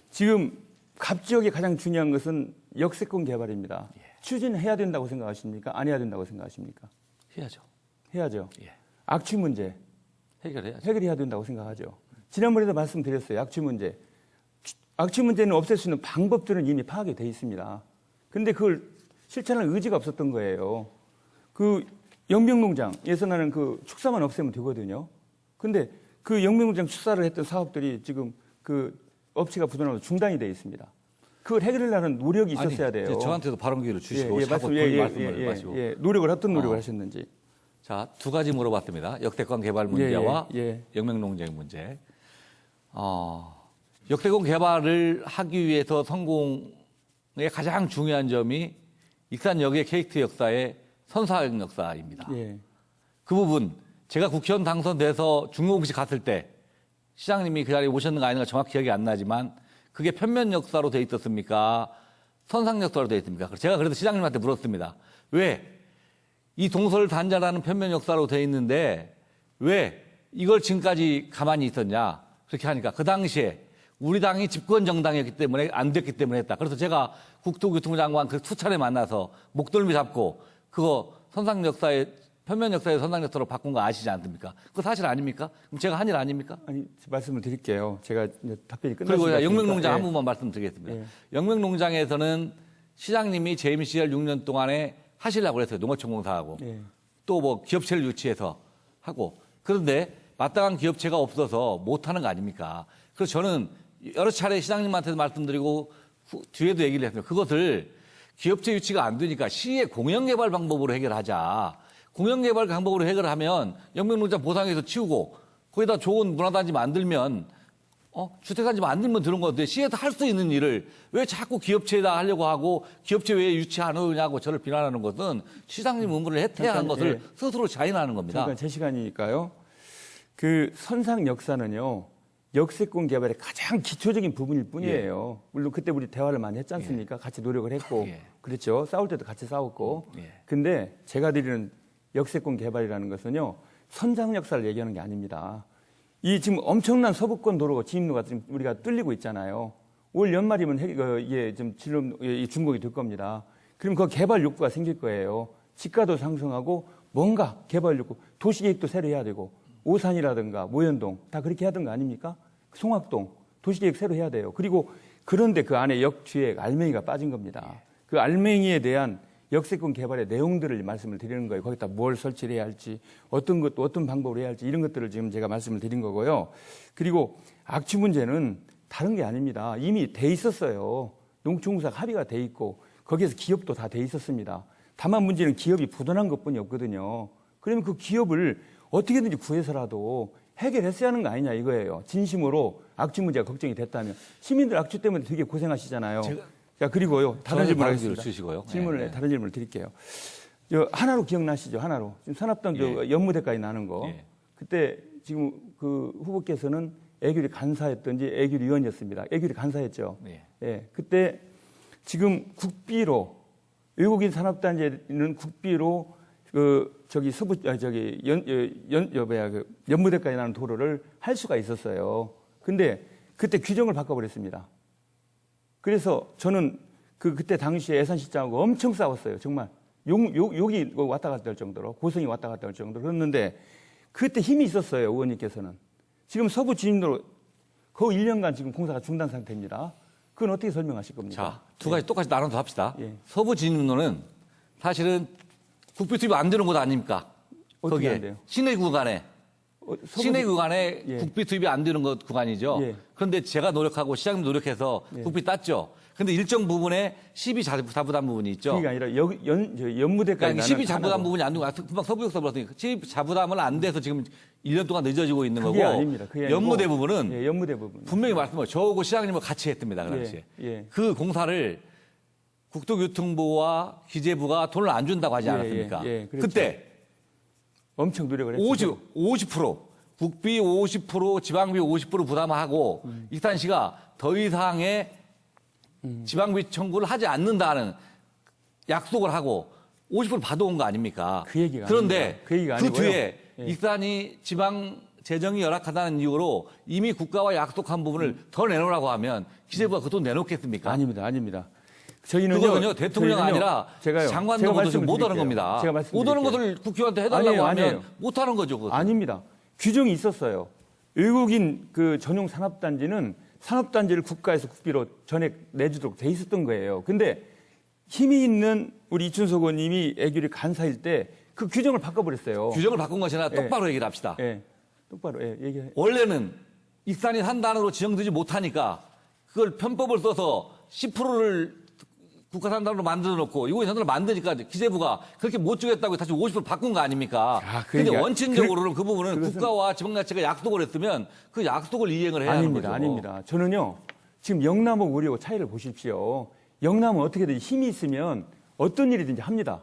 Speaker 3: 지금 갑지역에 가장 중요한 것은 역세권 개발입니다. 추진해야 된다고 생각하십니까? 안 해야 된다고 생각하십니까?
Speaker 4: 해야죠.
Speaker 3: 해야죠.
Speaker 4: 예.
Speaker 3: 악취 문제
Speaker 4: 해결해야죠.
Speaker 3: 해결해야 된다고 생각하죠. 지난번에도 말씀드렸어요. 악취 문제. 악취 문제는 없앨 수 있는 방법들은 이미 파악이 돼 있습니다. 근데 그걸 실천할 의지가 없었던 거예요. 그 영명농장에서 나는 그 축사만 없애면 되거든요. 근데 그 영명농장 축사를 했던 사업들이 지금 그 업체가 부도나서 중단이 돼 있습니다. 그걸 해결하려는 노력이 있었어야 돼요.
Speaker 4: 저한테도 발언 기회를 주시고
Speaker 3: 말씀을 노력을 어떤 노력을 하셨는지.
Speaker 4: 자, 두 가지 물어봤습니다. 역세권 개발 문제와 영명농장의 문제. 역세권 개발을 하기 위해서 성공의 가장 중요한 점이 익산역의 KT 역사의 선사역 역사입니다.
Speaker 3: 예.
Speaker 4: 그 부분 제가 국회의원 당선돼서 중공시 갔을 때 시장님이 그 자리에 오셨는가 아닌가 정확히 기억이 안 나지만 그게 편면 역사로 돼 있었습니까? 선상 역사로 돼 있습니까? 제가 그래서 시장님한테 물었습니다. 왜 이 동설 단자라는 편면 역사로 돼 있는데 왜 이걸 지금까지 가만히 있었냐? 그렇게 하니까 그 당시에 우리 당이 집권 정당이었기 때문에 안 됐기 때문에 했다. 그래서 제가 국토교통부 장관 그 수차례 만나서 목덜미 잡고 그거 선상 역사의 편면 역사의 선상 역사로 바꾼 거 아시지 않습니까? 그거 사실 아닙니까? 그럼 제가 한 일 아닙니까?
Speaker 3: 아니 말씀을 드릴게요. 제가 이제 답변이 끝났습니다.
Speaker 4: 그리고 영명농장 한 번만 말씀드리겠습니다. 영명농장에서는 시장님이 재임 시절 6년 동안에 하시려고 그랬어요. 농어촌공사하고 또 뭐 기업체를 유치해서 하고 그런데 마땅한 기업체가 없어서 못하는 거 아닙니까? 그래서 저는 여러 차례 시장님한테도 말씀드리고 뒤에도 얘기를 했습니다. 그것을 기업체 유치가 안 되니까 시의 공영개발 방법으로 해결하자. 공영개발 방법으로 해결하면 영명농장 보상에서 치우고 거기다 좋은 문화단지 만들면 주택단지 만들면 되는 건데 시에서 할 수 있는 일을 왜 자꾸 기업체에다 하려고 하고 기업체 왜 유치 안 하냐고 저를 비난하는 것은 시장님 의무를 해태야 한 것을 스스로 자인하는 겁니다.
Speaker 3: 잠깐 제 시간이니까요. 그 선상 역사는요. 역세권 개발의 가장 기초적인 부분일 뿐이에요. 물론 그때 우리 대화를 많이 했지 않습니까? 같이 노력을 했고 그렇죠. 싸울 때도 같이 싸웠고. 근데 제가 드리는 역세권 개발이라는 것은요. 선상 역사를 얘기하는 게 아닙니다. 이 지금 엄청난 서부권 도로가 진입로가 지금 우리가 뚫리고 있잖아요. 올 연말이면 이게 좀 준공이 될 겁니다. 그럼 그 개발 욕구가 생길 거예요. 집가도 상승하고 뭔가 개발 욕구, 도시계획도 새로 해야 되고 오산이라든가 모현동 다 그렇게 해야 되는 거 아닙니까? 송악동 도시계획 새로 해야 돼요. 그리고 그런데 그 안에 역 뒤에 알맹이가 빠진 겁니다. 그 알맹이에 대한 역세권 개발의 내용들을 말씀을 드리는 거예요. 거기다 뭘 설치를 해야 할지, 어떤 것도 어떤 방법으로 해야 할지 이런 것들을 지금 제가 말씀을 드린 거고요. 그리고 악취 문제는 다른 게 아닙니다. 이미 돼 있었어요. 농축공사가 합의가 돼 있고 거기에서 기업도 다 돼 있었습니다. 다만 문제는 기업이 부도난 것뿐이 없거든요. 그러면 그 기업을 어떻게든지 구해서라도 해결했어야 하는 거 아니냐 이거예요. 진심으로 악취 문제가 걱정이 됐다면 시민들 악취 때문에 되게 고생하시잖아요. 자, 그리고요. 다른 질문 하겠습니다.
Speaker 4: 주시고요.
Speaker 3: 질문을 다른 질문을 드릴게요. 하나로 기억나시죠? 하나로. 지금 산업단 연무대까지 나는 거. 그때 지금 그 후보께서는 애귤이 간사였던지 애귤 위원이었습니다. 애귤이 간사였죠. 그때 지금 국비로 외국인 산업단지는 국비로 연무대까지 나는 도로를 할 수가 있었어요. 근데 그때 규정을 바꿔버렸습니다. 그래서 저는 그때 당시에 예산실장하고 엄청 싸웠어요. 정말 욕이 왔다 갔다 할 정도로, 고성이 왔다 갔다 할 정도로. 그랬는데 그때 힘이 있었어요. 의원님께서는. 지금 서부 진입로로 거의 1년간 지금 공사가 중단 상태입니다. 그건 어떻게 설명하실 겁니까?
Speaker 4: 자, 두 가지 똑같이 나눠서 합시다. 서부 진입로는 사실은 국비 투입 안 되는 곳 아닙니까?
Speaker 3: 어떻게
Speaker 4: 거기에
Speaker 3: 안 돼요?
Speaker 4: 시내 구간에 시내 구간에
Speaker 3: 예.
Speaker 4: 국비 투입이 안 되는 것 구간이죠.
Speaker 3: 예.
Speaker 4: 그런데 제가 노력하고 시장님 노력해서 국비 땄죠. 근데 일정 부분에 시비 자부담 부분이 있죠.
Speaker 3: 그게 아니라 연무대까지
Speaker 4: 그러니까 시비 자부담 부분이 안 되고 금방 서부역서 불렀으니까 시비 자부담은 안 돼서 지금 1년 동안 늦어지고 있는
Speaker 3: 그게
Speaker 4: 거고
Speaker 3: 아닙니다. 그게 아니고,
Speaker 4: 연무대 부분은
Speaker 3: 예, 연무대 부분.
Speaker 4: 분명히 말씀을 저하고 시장님을 같이 했답니다. 그 당시에.
Speaker 3: 예.
Speaker 4: 그 공사를 국토교통부와 기재부가 돈을 안 준다고 하지
Speaker 3: 예,
Speaker 4: 않았습니까?
Speaker 3: 예, 그렇죠.
Speaker 4: 그때
Speaker 3: 엄청 노력을 했죠.
Speaker 4: 50% 국비 50% 지방비 50% 부담하고 익산시가 더 이상의 지방비 청구를 하지 않는다는 약속을 하고 50% 받아온 거 아닙니까?
Speaker 3: 그 얘기가
Speaker 4: 그런데
Speaker 3: 아닙니다. 그 얘기가
Speaker 4: 그
Speaker 3: 아니고요.
Speaker 4: 뒤에
Speaker 3: 예.
Speaker 4: 익산이 지방 재정이 열악하다는 이유로 이미 국가와 약속한 부분을 더 내놓으라고 하면 기재부가 그 돈 내놓겠습니까?
Speaker 3: 아닙니다. 저희는요.
Speaker 4: 그거는요 대통령
Speaker 3: 저희는요,
Speaker 4: 아니라
Speaker 3: 제가요.
Speaker 4: 장관도
Speaker 3: 제가
Speaker 4: 못하는
Speaker 3: 말씀을
Speaker 4: 겁니다.
Speaker 3: 제가
Speaker 4: 못 하는
Speaker 3: 말씀드릴게요.
Speaker 4: 것을 국회의원한테 해달라고
Speaker 3: 아니에요.
Speaker 4: 하면 못하는 거죠. 그것은.
Speaker 3: 아닙니다. 규정이 있었어요. 외국인 그 전용 산업단지는 산업단지를 국가에서 국비로 전액 내주도록 돼 있었던 거예요. 근데 힘이 있는 우리 이춘석 의원님이 애귤이 간사일 때 그 규정을 바꿔버렸어요.
Speaker 4: 규정을 바꾼 것이나 똑바로 얘기를 합시다.
Speaker 3: 예, 똑바로 얘기해.
Speaker 4: 원래는 익산이 산단으로 지정되지 못하니까 그걸 편법을 써서 10%를 국가산단으로 만들어 놓고 이거 산단으로 만드니까 기재부가 그렇게 못 주겠다고 다시 50% 바꾼 거 아닙니까?
Speaker 3: 아, 그
Speaker 4: 근데
Speaker 3: 얘기가-
Speaker 4: 원칙적으로는 그 부분은
Speaker 3: 그것은-
Speaker 4: 국가와 지방자치가 약속을 했으면 그 약속을 이행을 해야 하는 거죠.
Speaker 3: 아닙니다. 저는요, 지금 영남하고 우리하고 차이를 보십시오. 영남은 어떻게든 힘이 있으면 어떤 일이든지 합니다.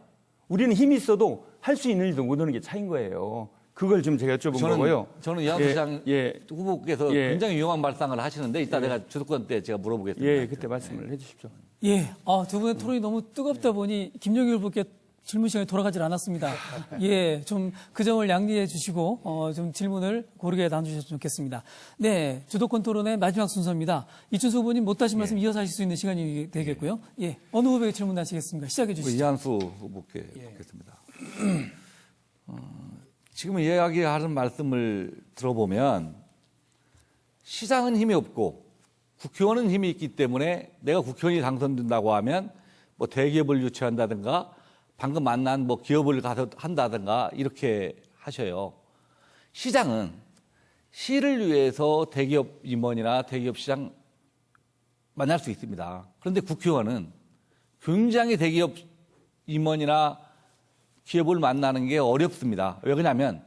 Speaker 3: 우리는 힘이 있어도 할 수 있는 일도 못하는 게 차이인 거예요. 그걸 지금 제가 여쭤본 거고요.
Speaker 4: 저는 이한수 시장
Speaker 3: 예,
Speaker 4: 후보께서
Speaker 3: 예.
Speaker 4: 굉장히 위험한 발상을 하시는데 이따 내가 주도권 때 제가 물어보겠습니다.
Speaker 3: 예, 그때 말씀을 해주십시오.
Speaker 1: 예, 두 분의 토론이 너무 뜨겁다 보니 김용일 후보께 질문 시간이 돌아가질 않았습니다. 예, 좀 그 점을 양리해 주시고 좀 질문을 고르게 나눠주셨으면 좋겠습니다. 네, 주도권 토론의 마지막 순서입니다. 이춘수 후보님 못하신 말씀 이어서 하실 수 있는 시간이 되겠고요. 예, 어느 후보에게 질문하시겠습니까? 시작해 주시죠.
Speaker 4: 이한수 후보께 묻겠습니다. 지금 이야기하는 말씀을 들어보면 시장은 힘이 없고 국회의원은 힘이 있기 때문에 내가 국회의원이 당선된다고 하면 뭐 대기업을 유치한다든가 방금 만난 뭐 기업을 가서 한다든가 이렇게 하셔요. 시장은 시를 위해서 대기업 임원이나 대기업 시장 만날 수 있습니다. 그런데 국회의원은 굉장히 대기업 임원이나 기업을 만나는 게 어렵습니다. 왜 그러냐면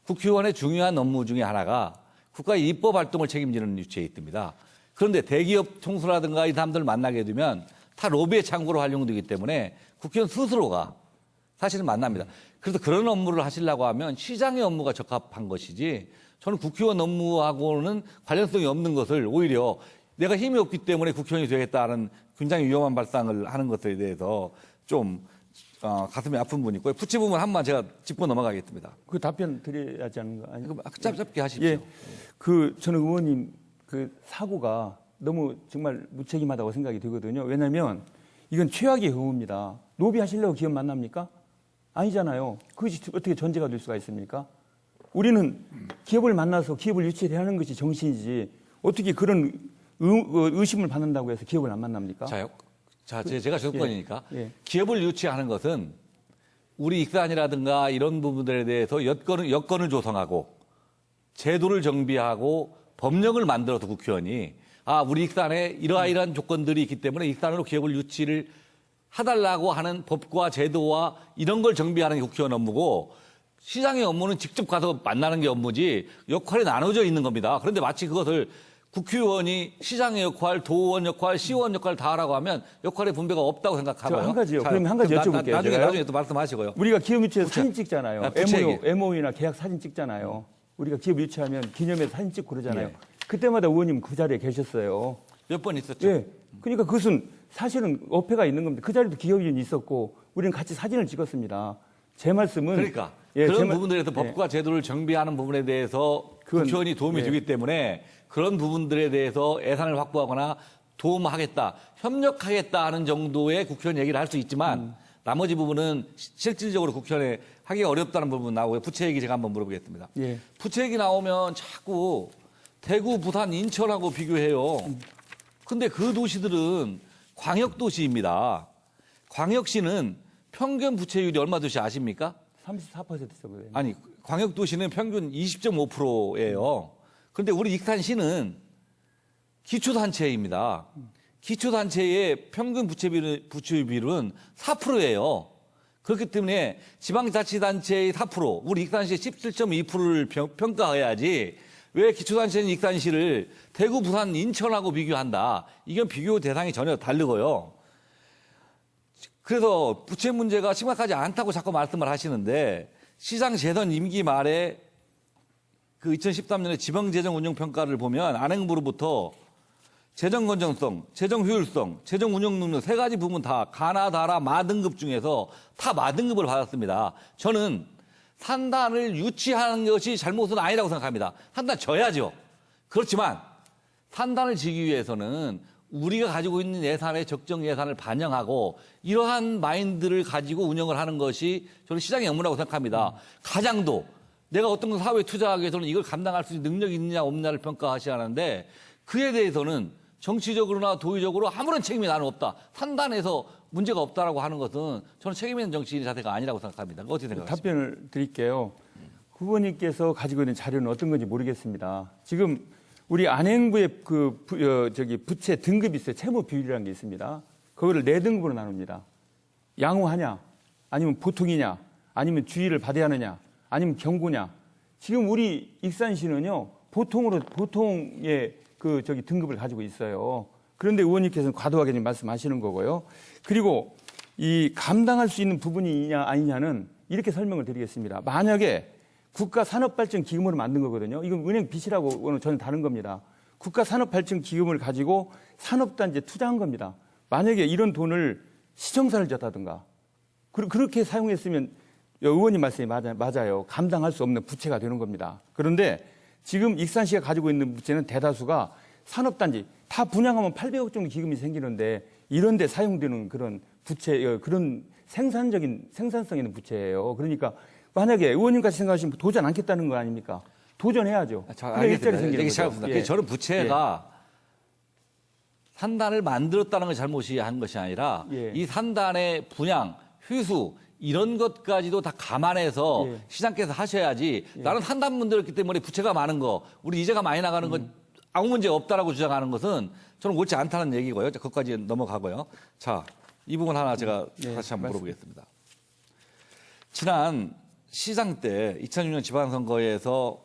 Speaker 4: 국회의원의 중요한 업무 중에 하나가 국가의 입법 활동을 책임지는 위치에 있습니다. 그런데 대기업 총수라든가 이 사람들을 만나게 되면 다 로비의 창구로 활용되기 때문에 국회의원 스스로가 사실은 만납니다. 그래서 그런 업무를 하시려고 하면 시장의 업무가 적합한 것이지 저는 국회의원 업무하고는 관련성이 없는 것을 오히려 내가 힘이 없기 때문에 국회의원이 되겠다는 굉장히 위험한 발상을 하는 것에 대해서 좀 가슴이 아픈 분이 있고요. 부채 부분 한 번 제가 짚고 넘어가겠습니다.
Speaker 3: 그 답변 드려야 하지 않는 거 아니에요?
Speaker 4: 짧게 하십시오.
Speaker 3: 예, 저는 의원님 그 사고가 너무 정말 무책임하다고 생각이 들거든요. 왜냐하면 이건 최악의 경우입니다. 로비하시려고 기업 만납니까? 아니잖아요. 그것이 어떻게 전제가 될 수가 있습니까? 우리는 기업을 만나서 기업을 유치해야 하는 것이 정신이지 어떻게 그런 의심을 받는다고 해서 기업을 안 만납니까?
Speaker 4: 제가 주도권이니까
Speaker 3: 예.
Speaker 4: 기업을 유치하는 것은 우리 익산이라든가 이런 부분들에 대해서 여건을 조성하고 제도를 정비하고 법령을 만들어서 국회의원이 우리 익산에 이러한 조건들이 있기 때문에 익산으로 기업을 유치를 해달라고 하는 법과 제도와 이런 걸 정비하는 게 국회의원 업무고 시장의 업무는 직접 가서 만나는 게 업무지 역할이 나눠져 있는 겁니다. 그런데 마치 그것을 국회의원이 시장의 역할, 도의원 역할, 시의원 역할 다 하라고 하면 역할의 분배가 없다고 생각하고요.
Speaker 3: 저 한 가지요. 그럼 한 가지 여쭤볼게요.
Speaker 4: 나중에 또 말씀하시고요.
Speaker 3: 우리가 기업 유치해서 사진 찍잖아요.
Speaker 4: 부채 얘기.
Speaker 3: MOU나 계약 사진 찍잖아요. 우리가 기업 유치하면 기념회에서 사진 찍고 그러잖아요. 그때마다 의원님 그 자리에 계셨어요.
Speaker 4: 몇 번 있었죠.
Speaker 3: 예. 그러니까 그것은 사실은 어폐가 있는 겁니다. 그 자리도 기업인이 있었고 우리는 같이 사진을 찍었습니다. 제 말씀은
Speaker 4: 그러니까
Speaker 3: 예,
Speaker 4: 그런
Speaker 3: 제 말-
Speaker 4: 부분들에서 법과 제도를 정비하는 부분에 대해서
Speaker 3: 그건-
Speaker 4: 국회의원이 도움이
Speaker 3: 예.
Speaker 4: 되기 때문에 그런 부분들에 대해서 예산을 확보하거나 도움하겠다, 협력하겠다 하는 정도의 국회의원 얘기를 할 수 있지만 나머지 부분은 실질적으로 국회의원에 하기가 어렵다는 부분 나오고요. 부채 얘기 제가 한번 물어보겠습니다.
Speaker 3: 예.
Speaker 4: 부채 얘기 나오면 자꾸 대구, 부산, 인천하고 비교해요. 근데 그 도시들은 광역도시입니다. 광역시는 평균 부채율이 얼마 도시 아십니까?
Speaker 3: 34% 정도 돼요.
Speaker 4: 아니, 광역도시는 평균 20.5%예요. 그런데 우리 익산시는 기초단체입니다. 기초단체의 평균 부채율 비율은 4%예요. 그렇기 때문에 지방자치단체의 4%, 우리 익산시의 17.2%를 평가해야지 왜 기초단체인 익산시를 대구, 부산, 인천하고 비교한다. 이건 비교 대상이 전혀 다르고요. 그래서 부채 문제가 심각하지 않다고 자꾸 말씀을 하시는데 시장 재선 임기 말에 그 2013년에 지방재정운용평가를 보면 안행부로부터 재정 건전성, 재정 효율성, 재정 운영 능력 세 가지 부분 다 가나, 다라, 마등급 중에서 다 마등급을 받았습니다. 저는 산단을 유치하는 것이 잘못은 아니라고 생각합니다. 산단 져야죠. 그렇지만 산단을 지기 위해서는 우리가 가지고 있는 예산의 적정 예산을 반영하고 이러한 마인드를 가지고 운영을 하는 것이 저는 시장의 업무라고 생각합니다. 가장도 내가 어떤 사회에 투자하기 위해서는 이걸 감당할 수 있는 능력이 있느냐 없느냐를 평가하셔야 하는데 그에 대해서는 정치적으로나 도의적으로 아무런 책임이 나는 없다. 판단에서 문제가 없다라고 하는 것은 저는 책임 있는 정치인 자세가 아니라고 생각합니다. 어떻게 생각하십니까?
Speaker 3: 답변을 드릴게요. 후보님께서 가지고 있는 자료는 어떤 건지 모르겠습니다. 지금 우리 안행부의 부채 등급이 있어요. 채무 비율이라는 게 있습니다. 그거를 4등급으로 나눕니다. 양호하냐, 아니면 보통이냐, 아니면 주의를 받아야 하느냐, 아니면 경고냐. 지금 우리 익산시는요, 보통의 등급을 가지고 있어요. 그런데 의원님께서는 과도하게 지금 말씀하시는 거고요. 그리고 이 감당할 수 있는 부분이냐 아니냐는 이렇게 설명을 드리겠습니다. 만약에 국가산업발전기금으로 만든 거거든요. 이건 은행 빚이라고 전혀 다른 겁니다. 국가산업발전기금을 가지고 산업단지에 투자한 겁니다. 만약에 이런 돈을 시청사를 졌다든가 그렇게 사용했으면 의원님 말씀이 맞아요. 감당할 수 없는 부채가 되는 겁니다. 그런데 지금 익산시가 가지고 있는 부채는 대다수가 산업단지 다 분양하면 800억 정도 기금이 생기는데 이런 데 사용되는 그런 부채, 그런 생산성 있는 부채예요. 그러니까 만약에 의원님 같이 생각하시면 도전 않겠다는 거 아닙니까? 도전해야죠. 그래 일자리 생기는 거죠.
Speaker 4: 예. 저는 부채가 산단을 만들었다는 걸 잘못이 한 것이 아니라 이 산단의 분양, 회수 이런 것까지도 다 감안해서 시장께서 하셔야지 나는 산단 만들었기 때문에 부채가 많은 거 우리 이자가 많이 나가는 건 아무 문제 없다라고 주장하는 것은 저는 옳지 않다는 얘기고요. 그것까지 넘어가고요. 자, 이 부분 하나 제가 다시 한번 물어보겠습니다. 지난 시장 때 2006년 지방선거에서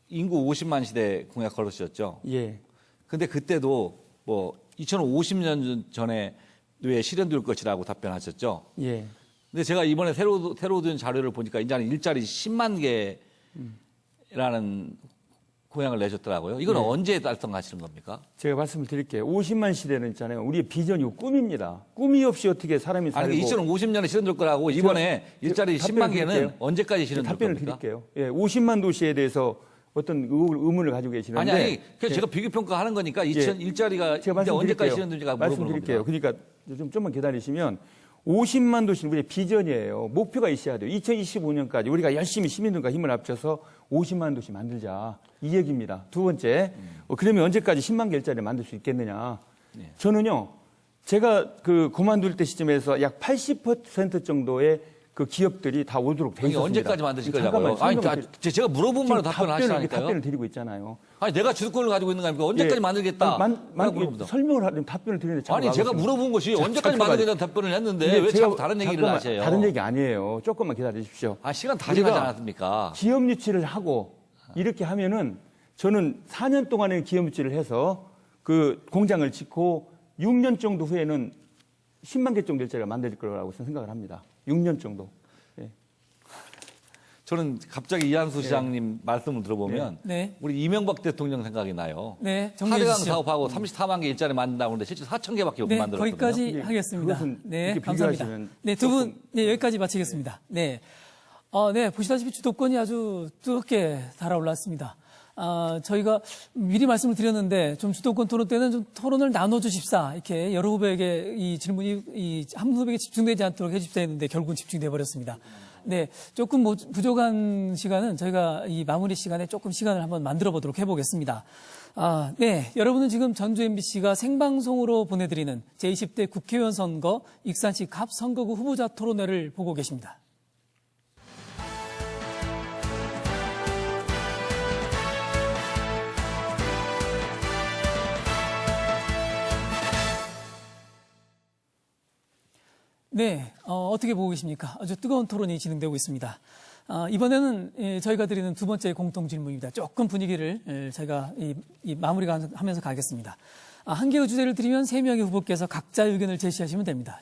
Speaker 4: 인구 50만 시대 공약 걸으셨죠.
Speaker 3: 예.
Speaker 4: 근데 그때도 뭐 2050년 전에 뇌에 실현될 것이라고 답변하셨죠.
Speaker 3: 예.
Speaker 4: 근데 제가 이번에 새로 든 자료를 보니까 이제는 일자리 10만 개라는 공약을 내셨더라고요. 이건 언제 달성하시는 겁니까?
Speaker 3: 제가 말씀을 드릴게요. 50만 시대는 있잖아요. 우리의 비전이고 꿈입니다. 꿈이 없이 어떻게 사람이 살고.
Speaker 4: 아니, 2050년에 실현될 거라고 이번에 일자리 10만 개는
Speaker 3: 드릴게요.
Speaker 4: 언제까지 실현될
Speaker 3: 답변을
Speaker 4: 겁니까?
Speaker 3: 드릴게요. 예, 50만 도시에 대해서 어떤 의문을 가지고 계시는데.
Speaker 4: 아니, 제가 비교평가하는 거니까 일자리가 이제 언제까지 실현될지가 물어보는 겁니다.
Speaker 3: 말씀드릴게요. 그러니까 좀만 기다리시면 50만 도시는 우리의 비전이에요. 목표가 있어야 돼요. 2025년까지 우리가 열심히 시민들과 힘을 합쳐서 50만 도시 만들자. 이 얘기입니다. 두 번째, 그러면 언제까지 10만 개 일자리를 만들 수 있겠느냐. 저는요, 제가 그만둘 때 시점에서 약 80% 정도의 그 기업들이 다 오도록 돼 있습니다.
Speaker 4: 언제까지 만드실 거냐고요? 아니, 제가 물어본 말로 답변을 하시라니까요.
Speaker 3: 답변을 드리고 있잖아요.
Speaker 4: 아니, 내가 주도권을 가지고 있는 거 아닙니까? 언제까지 만들겠다.
Speaker 3: 설명을 하면 답변을 드리는데
Speaker 4: 아니, 제가 물어본 것이 언제까지 만들겠다는 답변을 했는데 왜 자꾸 다른 얘기를 하세요?
Speaker 3: 다른 얘기 아니에요. 조금만 기다리십시오.
Speaker 4: 아, 시간 다 지나지 않았습니까?
Speaker 3: 기업 유치를 하고 이렇게 하면은 저는 4년 동안에 기업 유치를 해서 그 공장을 짓고 6년 정도 후에는 10만 개 정도 일자리가 만들 거라고 생각을 합니다. 6년 정도. 예.
Speaker 4: 저는 갑자기 이한수 시장님 말씀을 들어보면 우리 이명박 대통령 생각이 나요.
Speaker 1: 네,
Speaker 4: 4대강 사업하고 34만 개 일자리 만든다고 하는데 실제 4천 개밖에 못 만들었거든요.
Speaker 1: 거기까지 하겠습니다. 네, 감사합니다. 네, 두 분 여기까지 마치겠습니다. 네. 보시다시피 주도권이 아주 뜨겁게 달아올랐습니다. 저희가 미리 말씀을 드렸는데 좀 주도권 토론 때는 좀 토론을 나눠주십사 이렇게 여러 후보에게 이 질문이 한 후보에게 집중되지 않도록 해주십사 했는데 결국은 집중돼 버렸습니다. 네, 조금 부족한 시간은 저희가 이 마무리 시간에 조금 시간을 한번 만들어 보도록 해보겠습니다. 네. 여러분은 지금 전주 MBC가 생방송으로 보내드리는 제20대 국회의원 선거 익산시 갑 선거구 후보자 토론회를 보고 계십니다. 네, 어떻게 보고 계십니까? 아주 뜨거운 토론이 진행되고 있습니다. 이번에는 저희가 드리는 두 번째 공통 질문입니다. 조금 분위기를 저희가 마무리가 하면서 가겠습니다. 한 개의 주제를 드리면 세 명의 후보께서 각자 의견을 제시하시면 됩니다.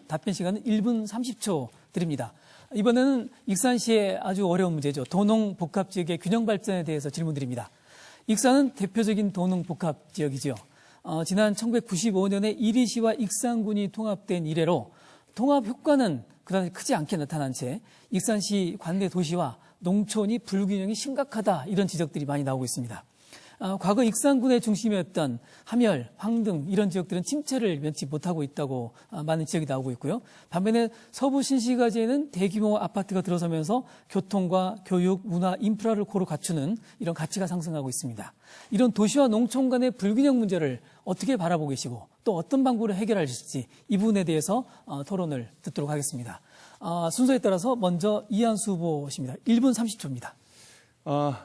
Speaker 1: 답변 시간은 1분 30초 드립니다. 이번에는 익산시의 아주 어려운 문제죠. 도농 복합 지역의 균형 발전에 대해서 질문드립니다. 익산은 대표적인 도농 복합 지역이지요. 지난 1995년에 이리시와 익산군이 통합된 이래로 통합 효과는 그다지 크지 않게 나타난 채 익산시 관내 도시와 농촌이 불균형이 심각하다 이런 지적들이 많이 나오고 있습니다. 과거 익산군의 중심이었던 함열, 황등 이런 지역들은 침체를 면치 못하고 있다고 많은 지적이 나오고 있고요. 반면에 서부 신시가지에는 대규모 아파트가 들어서면서 교통과 교육, 문화, 인프라를 고루 갖추는 이런 가치가 상승하고 있습니다. 이런 도시와 농촌 간의 불균형 문제를 어떻게 바라보고 계시고 또 어떤 방법으로 해결하실지 이 부분에 대해서 토론을 듣도록 하겠습니다. 순서에 따라서 먼저 이한수 후보십니다. 1분 30초입니다.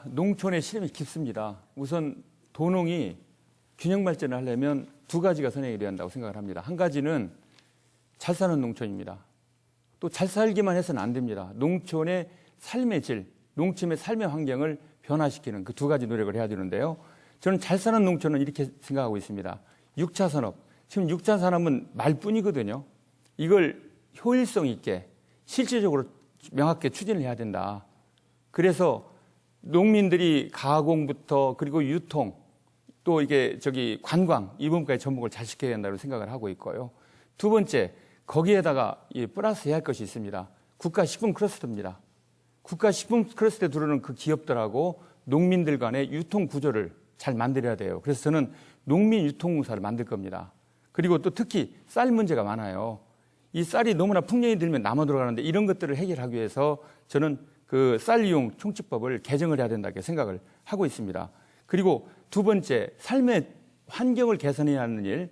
Speaker 3: 농촌의 시름이 깊습니다. 우선 도농이 균형 발전을 하려면 두 가지가 선행이 되어야 한다고 생각을 합니다. 한 가지는 잘 사는 농촌입니다. 또 잘 살기만 해서는 안 됩니다. 농촌의 삶의 질, 농촌의 삶의 환경을 변화시키는 그 두 가지 노력을 해야 되는데요. 저는 잘 사는 농촌은 이렇게 생각하고 있습니다. 6차 산업, 지금 6차 산업은 말뿐이거든요. 이걸 효율성 있게 실질적으로 명확하게 추진을 해야 된다. 그래서 농민들이 가공부터 그리고 유통 또 이게 관광 이 부분까지 접목을 잘 시켜야 된다고 생각을 하고 있고요. 두 번째, 거기에다가 플러스 해야 할 것이 있습니다. 국가식품 클러스터입니다. 국가식품 클러스터에 들어오는 그 기업들하고 농민들 간의 유통 구조를 잘 만들어야 돼요. 그래서 저는 농민 유통공사를 만들 겁니다. 그리고 또 특히 쌀 문제가 많아요. 이 쌀이 너무나 풍년이 들면 남아 들어가는데 이런 것들을 해결하기 위해서 저는 그 쌀 이용 총칙법을 개정을 해야 된다고 생각을 하고 있습니다. 그리고 두 번째, 삶의 환경을 개선해야 하는 일.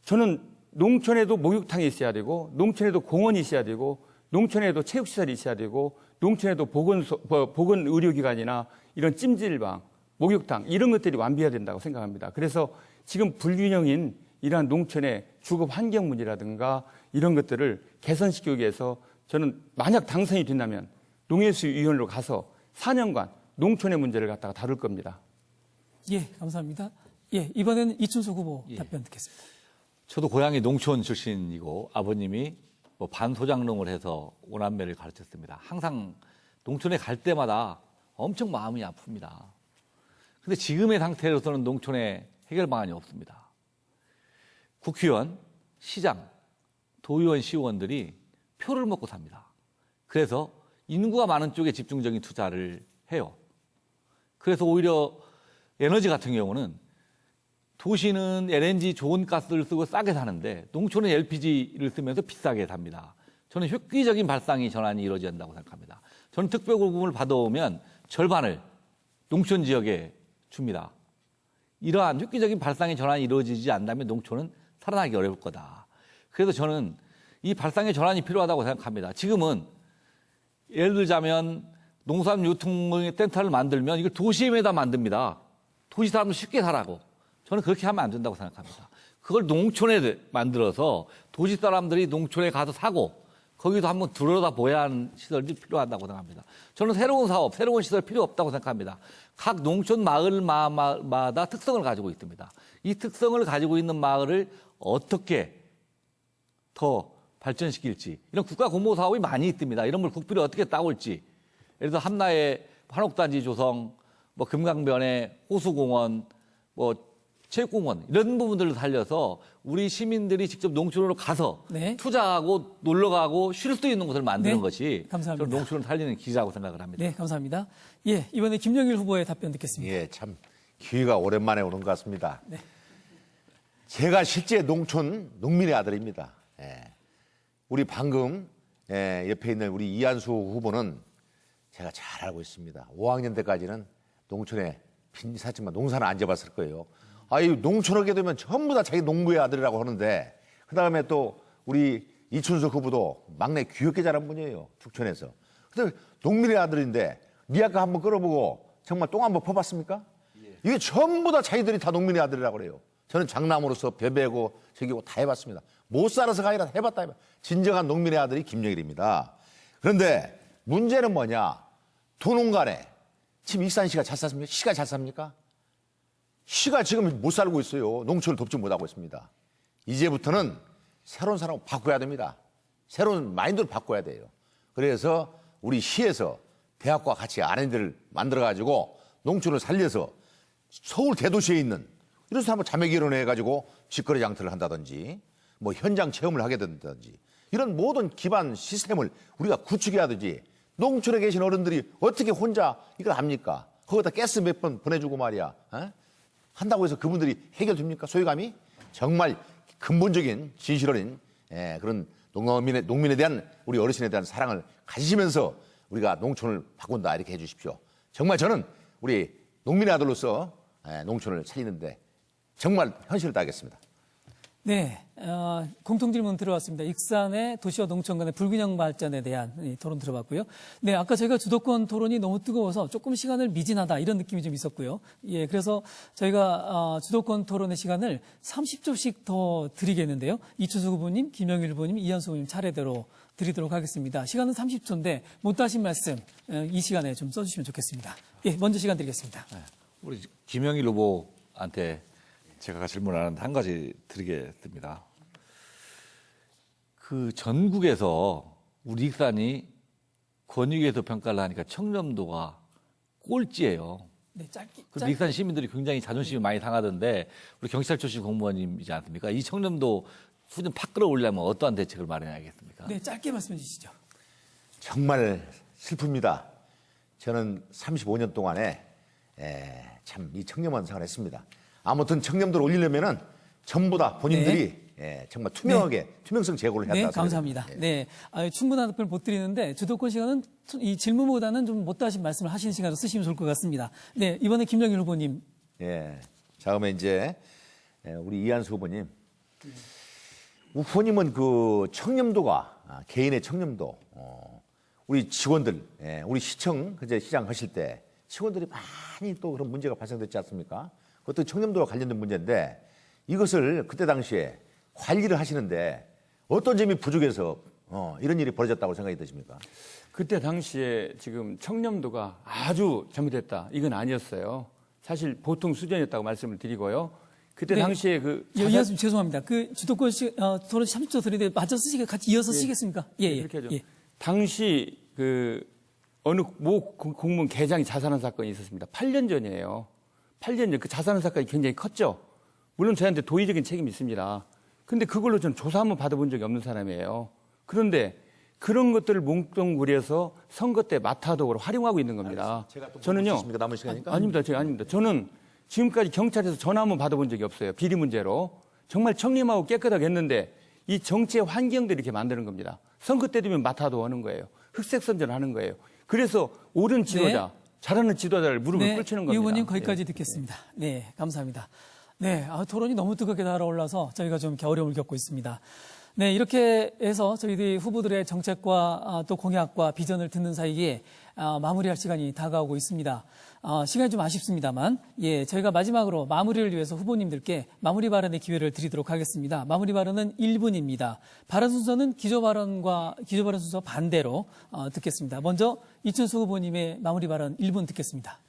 Speaker 3: 저는 농촌에도 목욕탕이 있어야 되고, 농촌에도 공원이 있어야 되고, 농촌에도 체육시설이 있어야 되고, 농촌에도 보건 의료기관이나 이런 찜질방, 목욕탕 이런 것들이 완비해야 된다고 생각합니다. 그래서 지금 불균형인 이러한 농촌의 주거 환경 문제라든가 이런 것들을 개선시키기 위해서 저는 만약 당선이 된다면 농해수위원으로 가서 4년간 농촌의 문제를 갖다가 다룰 겁니다.
Speaker 1: 예, 감사합니다. 예, 이번에는 이춘석 후보 답변 듣겠습니다.
Speaker 4: 저도 고향이 농촌 출신이고 아버님이 반소장농을 해서 오남매를 가르쳤습니다. 항상 농촌에 갈 때마다 엄청 마음이 아픕니다. 근데 지금의 상태로서는 농촌에 해결 방안이 없습니다. 국회의원, 시장, 도의원, 시의원들이 표를 먹고 삽니다. 그래서 인구가 많은 쪽에 집중적인 투자를 해요. 그래서 오히려 에너지 같은 경우는 도시는 LNG 좋은 가스를 쓰고 싸게 사는데 농촌은 LPG를 쓰면서 비싸게 삽니다. 저는 획기적인 발상의 전환이 이루어져야 한다고 생각합니다. 저는 특별공급을 받아오면 절반을 농촌 지역에 줍니다. 이러한 획기적인 발상의 전환이 이루어지지 않다면 농촌은 살아나기 어려울 거다. 그래서 저는 이 발상의 전환이 필요하다고 생각합니다. 지금은 예를 들자면 농산 유통의 센터를 만들면 이걸 도심에다 만듭니다. 도시 사람들 쉽게 살라고. 저는 그렇게 하면 안 된다고 생각합니다. 그걸 농촌에 만들어서 도시 사람들이 농촌에 가서 사고 거기도 한번 들여다봐야 하는 시설이 필요하다고 생각합니다. 저는 새로운 사업, 새로운 시설 필요 없다고 생각합니다. 각 농촌 마을마다 특성을 가지고 있습니다. 이 특성을 가지고 있는 마을을 어떻게 더 발전시킬지 이런 국가 공모 사업이 많이 있습니다. 이런 걸 국비를 어떻게 따올지 예를 들어 함라의 한옥단지 조성, 금강변의 호수공원, 체육공원 이런 부분들을 살려서 우리 시민들이 직접 농촌으로 가서
Speaker 1: 네.
Speaker 4: 투자하고 놀러가고 쉴 수 있는 곳을 만드는
Speaker 1: 네.
Speaker 4: 것이
Speaker 1: 감사합니다.
Speaker 4: 저는 농촌을 살리는 길이라고 생각을 합니다.
Speaker 1: 네, 감사합니다. 예, 이번에 김영일 후보의 답변 듣겠습니다.
Speaker 2: 예, 참 기회가 오랜만에 오는 것 같습니다.
Speaker 1: 네.
Speaker 2: 제가 실제 농촌 농민의 아들입니다. 예. 우리 방금 옆에 있는 우리 이한수 후보는 제가 잘 알고 있습니다. 5학년 때까지는 농촌에 빈사지만 농사는 안 지어봤을 거예요. 아이 농촌 오게 되면 전부 다 자기 농부의 아들이라고 하는데 그다음에 또 우리 이춘석 후보도 막내 귀엽게 자란 분이에요. 축천에서. 근데 농민의 아들인데 미약가 한번 끌어보고 정말 똥 한번 퍼봤습니까? 이게 전부 다 자기들이 다 농민의 아들이라고 그래요. 저는 장남으로서 베베고 저기고 다 해봤습니다. 못 살아서가 아니라 해봤다. 진정한 농민의 아들이 김영일입니다. 그런데 문제는 뭐냐? 두 농간에 지금 익산시가 잘 삽니까? 시가 잘 삽니까? 시가 지금 못 살고 있어요. 농촌을 돕지 못하고 있습니다. 이제부터는 새로운 사람을 바꿔야 됩니다. 새로운 마인드를 바꿔야 돼요. 그래서 우리 시에서 대학과 같이 아랜들을 만들어가지고 농촌을 살려서 서울 대도시에 있는 이런 사람을 자매 결혼해가지고 직거래 장터를 한다든지 뭐 현장 체험을 하게 된다든지 이런 모든 기반 시스템을 우리가 구축해야 되지. 농촌에 계신 어른들이 어떻게 혼자 이걸 합니까? 거기다 가스 몇 번 보내주고 말이야. 어? 한다고 해서 그분들이 해결됩니까? 소유감이? 정말 근본적인 진실 어린 그런 농민에 대한 우리 어르신에 대한 사랑을 가지시면서 우리가 농촌을 바꾼다 이렇게 해 주십시오. 정말 저는 우리 농민의 아들로서 농촌을 살리는데 정말 현실을 다하겠습니다.
Speaker 1: 네, 공통 질문 들어왔습니다. 익산의 도시와 농촌 간의 불균형 발전에 대한 토론 들어봤고요. 네, 아까 저희가 주도권 토론이 너무 뜨거워서 조금 시간을 미진하다 이런 느낌이 좀 있었고요. 예, 그래서 저희가 주도권 토론의 시간을 30초씩 더 드리겠는데요. 이춘수 후보님, 김영일 후보님, 이한수 후보님 차례대로 드리도록 하겠습니다. 시간은 30초인데 못하신 말씀 이 시간에 좀 써주시면 좋겠습니다. 예, 먼저 시간 드리겠습니다.
Speaker 4: 우리 김영일 후보한테 제가 질문하는데 한 가지 드리겠습니다. 그 전국에서 우리 익산이 권익위에서 평가를 하니까 청렴도가 꼴찌예요.
Speaker 1: 네, 짧게.
Speaker 4: 그런데 익산 시민들이 굉장히 자존심이 많이 상하던데 우리 경찰 출신 공무원님이지 않습니까? 이 청렴도 수준 팍 끌어올리려면 어떠한 대책을 마련해야겠습니까?
Speaker 1: 네, 짧게 말씀해 주시죠.
Speaker 2: 정말 슬픕니다. 저는 35년 동안에 참 이 청렴한 생활을 했습니다. 아무튼 청렴도를 올리려면은 전부 다 본인들이 정말 투명하게 투명성 제고를 해야 한다.
Speaker 1: 네, 감사합니다. 네, 충분한 답변을 못 드리는데 주도권 시간은 이 질문보다는 좀 못다신 말씀을 하시는 시간을 쓰시면 좋을 것 같습니다. 네, 이번에 김영일 후보님.
Speaker 2: 예, 다음에 이제 우리 이한수 후보님. 후보님은 그 청렴도가 개인의 청렴도, 우리 직원들, 우리 시청 그제 시장 하실 때 직원들이 많이 또 그런 문제가 발생됐지 않습니까? 그것도 청렴도와 관련된 문제인데 이것을 그때 당시에 관리를 하시는데 어떤 점이 부족해서 이런 일이 벌어졌다고 생각이 드십니까?
Speaker 3: 그때 당시에 지금 청렴도가 아주 잘못됐다. 이건 아니었어요. 사실 보통 수준이었다고 말씀을 드리고요. 그때
Speaker 1: 네.
Speaker 3: 당시에
Speaker 1: 이어서 죄송합니다. 그 주도권 토론 30초 드리는데 마저 쓰시게 같이 이어서 쓰시겠습니까? 예,
Speaker 3: 그렇게 하죠.
Speaker 1: 예.
Speaker 3: 당시 어느 모 공무원 계장이 자살한 사건이 있었습니다. 8년 전이에요. 8년 전 그 자살한 사건이 굉장히 컸죠. 물론 저한테 도의적인 책임이 있습니다. 근데 그걸로 저는 조사 한번 받아본 적이 없는 사람이에요. 그런데 그런 것들을 뭉뚱그려서 선거 때 마타도로 활용하고 있는 겁니다.
Speaker 2: 제가 또
Speaker 3: 저는요.
Speaker 2: 남은 시간이니까.
Speaker 3: 아닙니다. 제가 아닙니다. 저는 지금까지 경찰에서 전화 한번 받아본 적이 없어요. 비리 문제로. 정말 청렴하고 깨끗하게 했는데 이 정치의 환경들이 이렇게 만드는 겁니다. 선거 때 되면 마타도 하는 거예요. 흑색 선전하는 거예요. 그래서 옳은 지도자, 잘하는 지도자를 무릎을 꿇치는 겁니다.
Speaker 1: 이 후보님 거기까지 듣겠습니다. 네, 감사합니다. 네, 토론이 너무 뜨겁게 달아올라서 저희가 좀 어려움을 겪고 있습니다. 네, 이렇게 해서 저희들이 후보들의 정책과 또 공약과 비전을 듣는 사이에 마무리할 시간이 다가오고 있습니다. 시간이 좀 아쉽습니다만, 예, 저희가 마지막으로 마무리를 위해서 후보님들께 마무리 발언의 기회를 드리도록 하겠습니다. 마무리 발언은 1분입니다. 발언 순서는 기조 발언 순서 반대로 듣겠습니다. 먼저 이춘수 후보님의 마무리 발언 1분 듣겠습니다.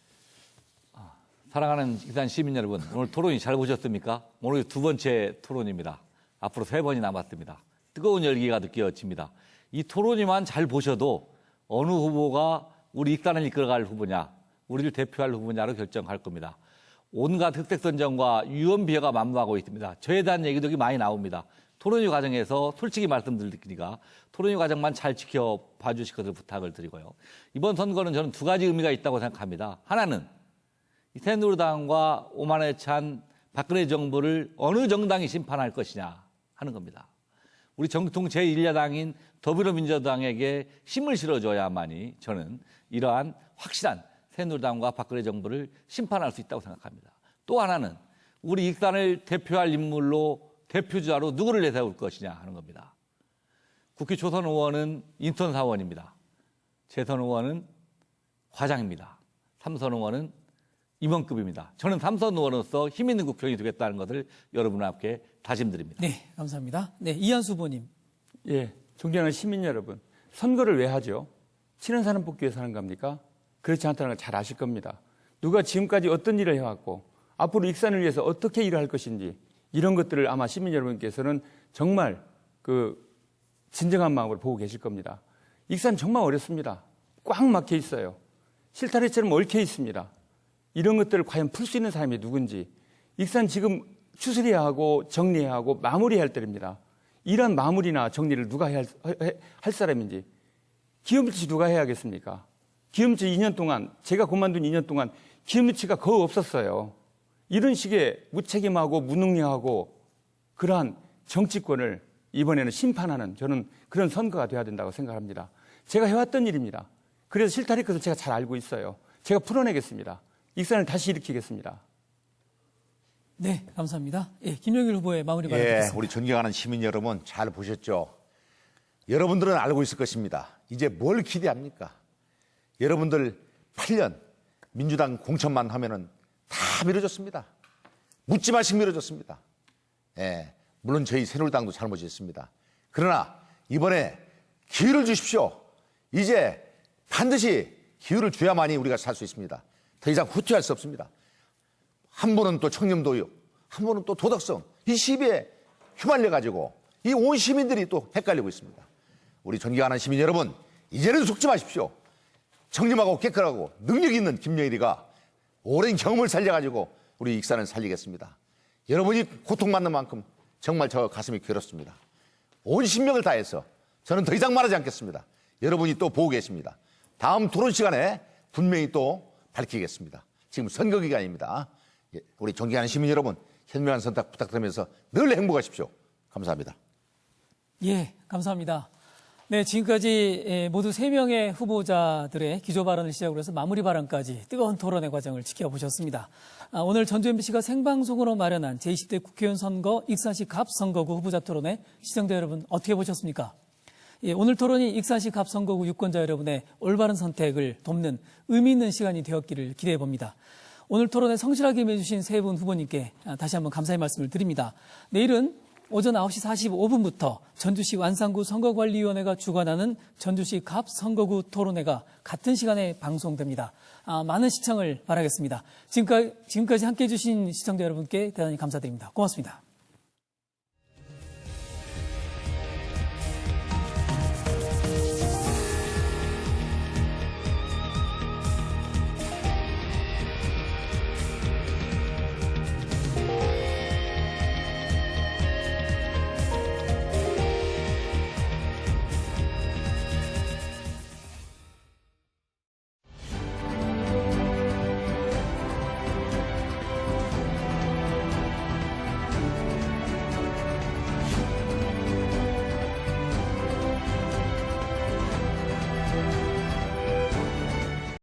Speaker 4: 사랑하는 익산 시민 여러분, 오늘 토론이 잘 보셨습니까? 오늘 두 번째 토론입니다. 앞으로 3번이 남았습니다. 뜨거운 열기가 느껴집니다. 이 토론이만 잘 보셔도 어느 후보가 우리 익산을 이끌어갈 후보냐, 우리를 대표할 후보냐로 결정할 겁니다. 온갖 흑색선전과 유언비어가 만무하고 있습니다. 저에 대한 얘기도 여기 많이 나옵니다. 토론회 과정에서 솔직히 말씀드리니까 토론회 과정만 잘 지켜봐 주실 것을 부탁을 드리고요. 이번 선거는 저는 두 가지 의미가 있다고 생각합니다. 하나는 새누리당과 오만에 찬 박근혜 정부를 어느 정당이 심판할 것이냐 하는 겁니다. 우리 정통 제1야당인 더불어민주당에게 힘을 실어줘야만이 저는 이러한 확실한 새누리당과 박근혜 정부를 심판할 수 있다고 생각합니다. 또 하나는 우리 익산을 대표할 인물로 대표주자로 누구를 내세울 것이냐 하는 겁니다. 국회 초선 의원은 인턴 사원입니다. 재선 의원은 과장입니다. 3선 의원은 임원급입니다. 저는 3선 의원으로서 힘 있는 국회의원이 되겠다는 것을 여러분 앞에 다짐드립니다.
Speaker 1: 네, 감사합니다. 네, 이한수 후보님.
Speaker 3: 예, 존경하는 시민 여러분, 선거를 왜 하죠? 친한 사람 뽑기 위해서 하는 겁니까? 그렇지 않다는 걸 잘 아실 겁니다. 누가 지금까지 어떤 일을 해왔고 앞으로 익산을 위해서 어떻게 일을 할 것인지 이런 것들을 아마 시민 여러분께서는 정말 진정한 마음으로 보고 계실 겁니다. 익산 정말 어렵습니다. 꽉 막혀 있어요. 실타래처럼 얽혀 있습니다. 이런 것들을 과연 풀 수 있는 사람이 누군지, 익산 지금 추스려야 하고 정리해야 하고 마무리할 때입니다. 이런 마무리나 정리를 누가 할 사람인지, 기업유치 누가 해야겠습니까? 기업유치 2년 동안, 제가 그만둔 2년 동안 기업유치가 거의 없었어요. 이런 식의 무책임하고 무능력하고 그러한 정치권을 이번에는 심판하는, 저는 그런 선거가 돼야 된다고 생각합니다. 제가 해왔던 일입니다. 그래서 실타래 것을 제가 잘 알고 있어요. 제가 풀어내겠습니다. 익산을 다시 일으키겠습니다.
Speaker 1: 네, 감사합니다. 예, 김영일 후보의 마무리 발언 듣겠습니다.
Speaker 2: 우리 존경하는 시민 여러분 잘 보셨죠? 여러분들은 알고 있을 것입니다. 이제 뭘 기대합니까? 여러분들 8년 민주당 공천만 하면은 다 미뤄졌습니다. 묻지마식 미뤄졌습니다. 예, 물론 저희 새누리당도 잘못했습니다. 그러나 이번에 기회를 주십시오. 이제 반드시 기회를 줘야만이 우리가 살 수 있습니다. 더 이상 후퇴할 수 없습니다. 한 분은 또 청렴도요, 한 분은 또 도덕성, 이 시비에 휘말려가지고 이 온 시민들이 또 헷갈리고 있습니다. 우리 존경하는 시민 여러분, 이제는 속지 마십시오. 청렴하고 깨끗하고 능력 있는 김영일이가 오랜 경험을 살려가지고 우리 익산을 살리겠습니다. 여러분이 고통받는 만큼 정말 저 가슴이 괴롭습니다. 온 신명을 다해서 저는 더 이상 말하지 않겠습니다. 여러분이 또 보고 계십니다. 다음 토론 시간에 분명히 또 밝히겠습니다. 지금 선거 기간입니다. 우리 존경하는 시민 여러분, 현명한 선택 부탁드리면서 늘 행복하십시오. 감사합니다.
Speaker 1: 예, 감사합니다. 네, 지금까지 모두 3명의 후보자들의 기조 발언을 시작으로 해서 마무리 발언까지 뜨거운 토론의 과정을 지켜보셨습니다. 오늘 전주 MBC가 생방송으로 마련한 제20대 국회의원 선거 익산시 갑선거구 후보자 토론회 시청자 여러분 어떻게 보셨습니까? 예, 오늘 토론이 익산시 갑선거구 유권자 여러분의 올바른 선택을 돕는 의미 있는 시간이 되었기를 기대해 봅니다. 오늘 토론에 성실하게 임해주신 3분 후보님께 다시 한번 감사의 말씀을 드립니다. 내일은 오전 9시 45분부터 전주시 완산구 선거관리위원회가 주관하는 전주시 갑선거구 토론회가 같은 시간에 방송됩니다. 많은 시청을 바라겠습니다. 지금까지 함께해 주신 시청자 여러분께 대단히 감사드립니다. 고맙습니다.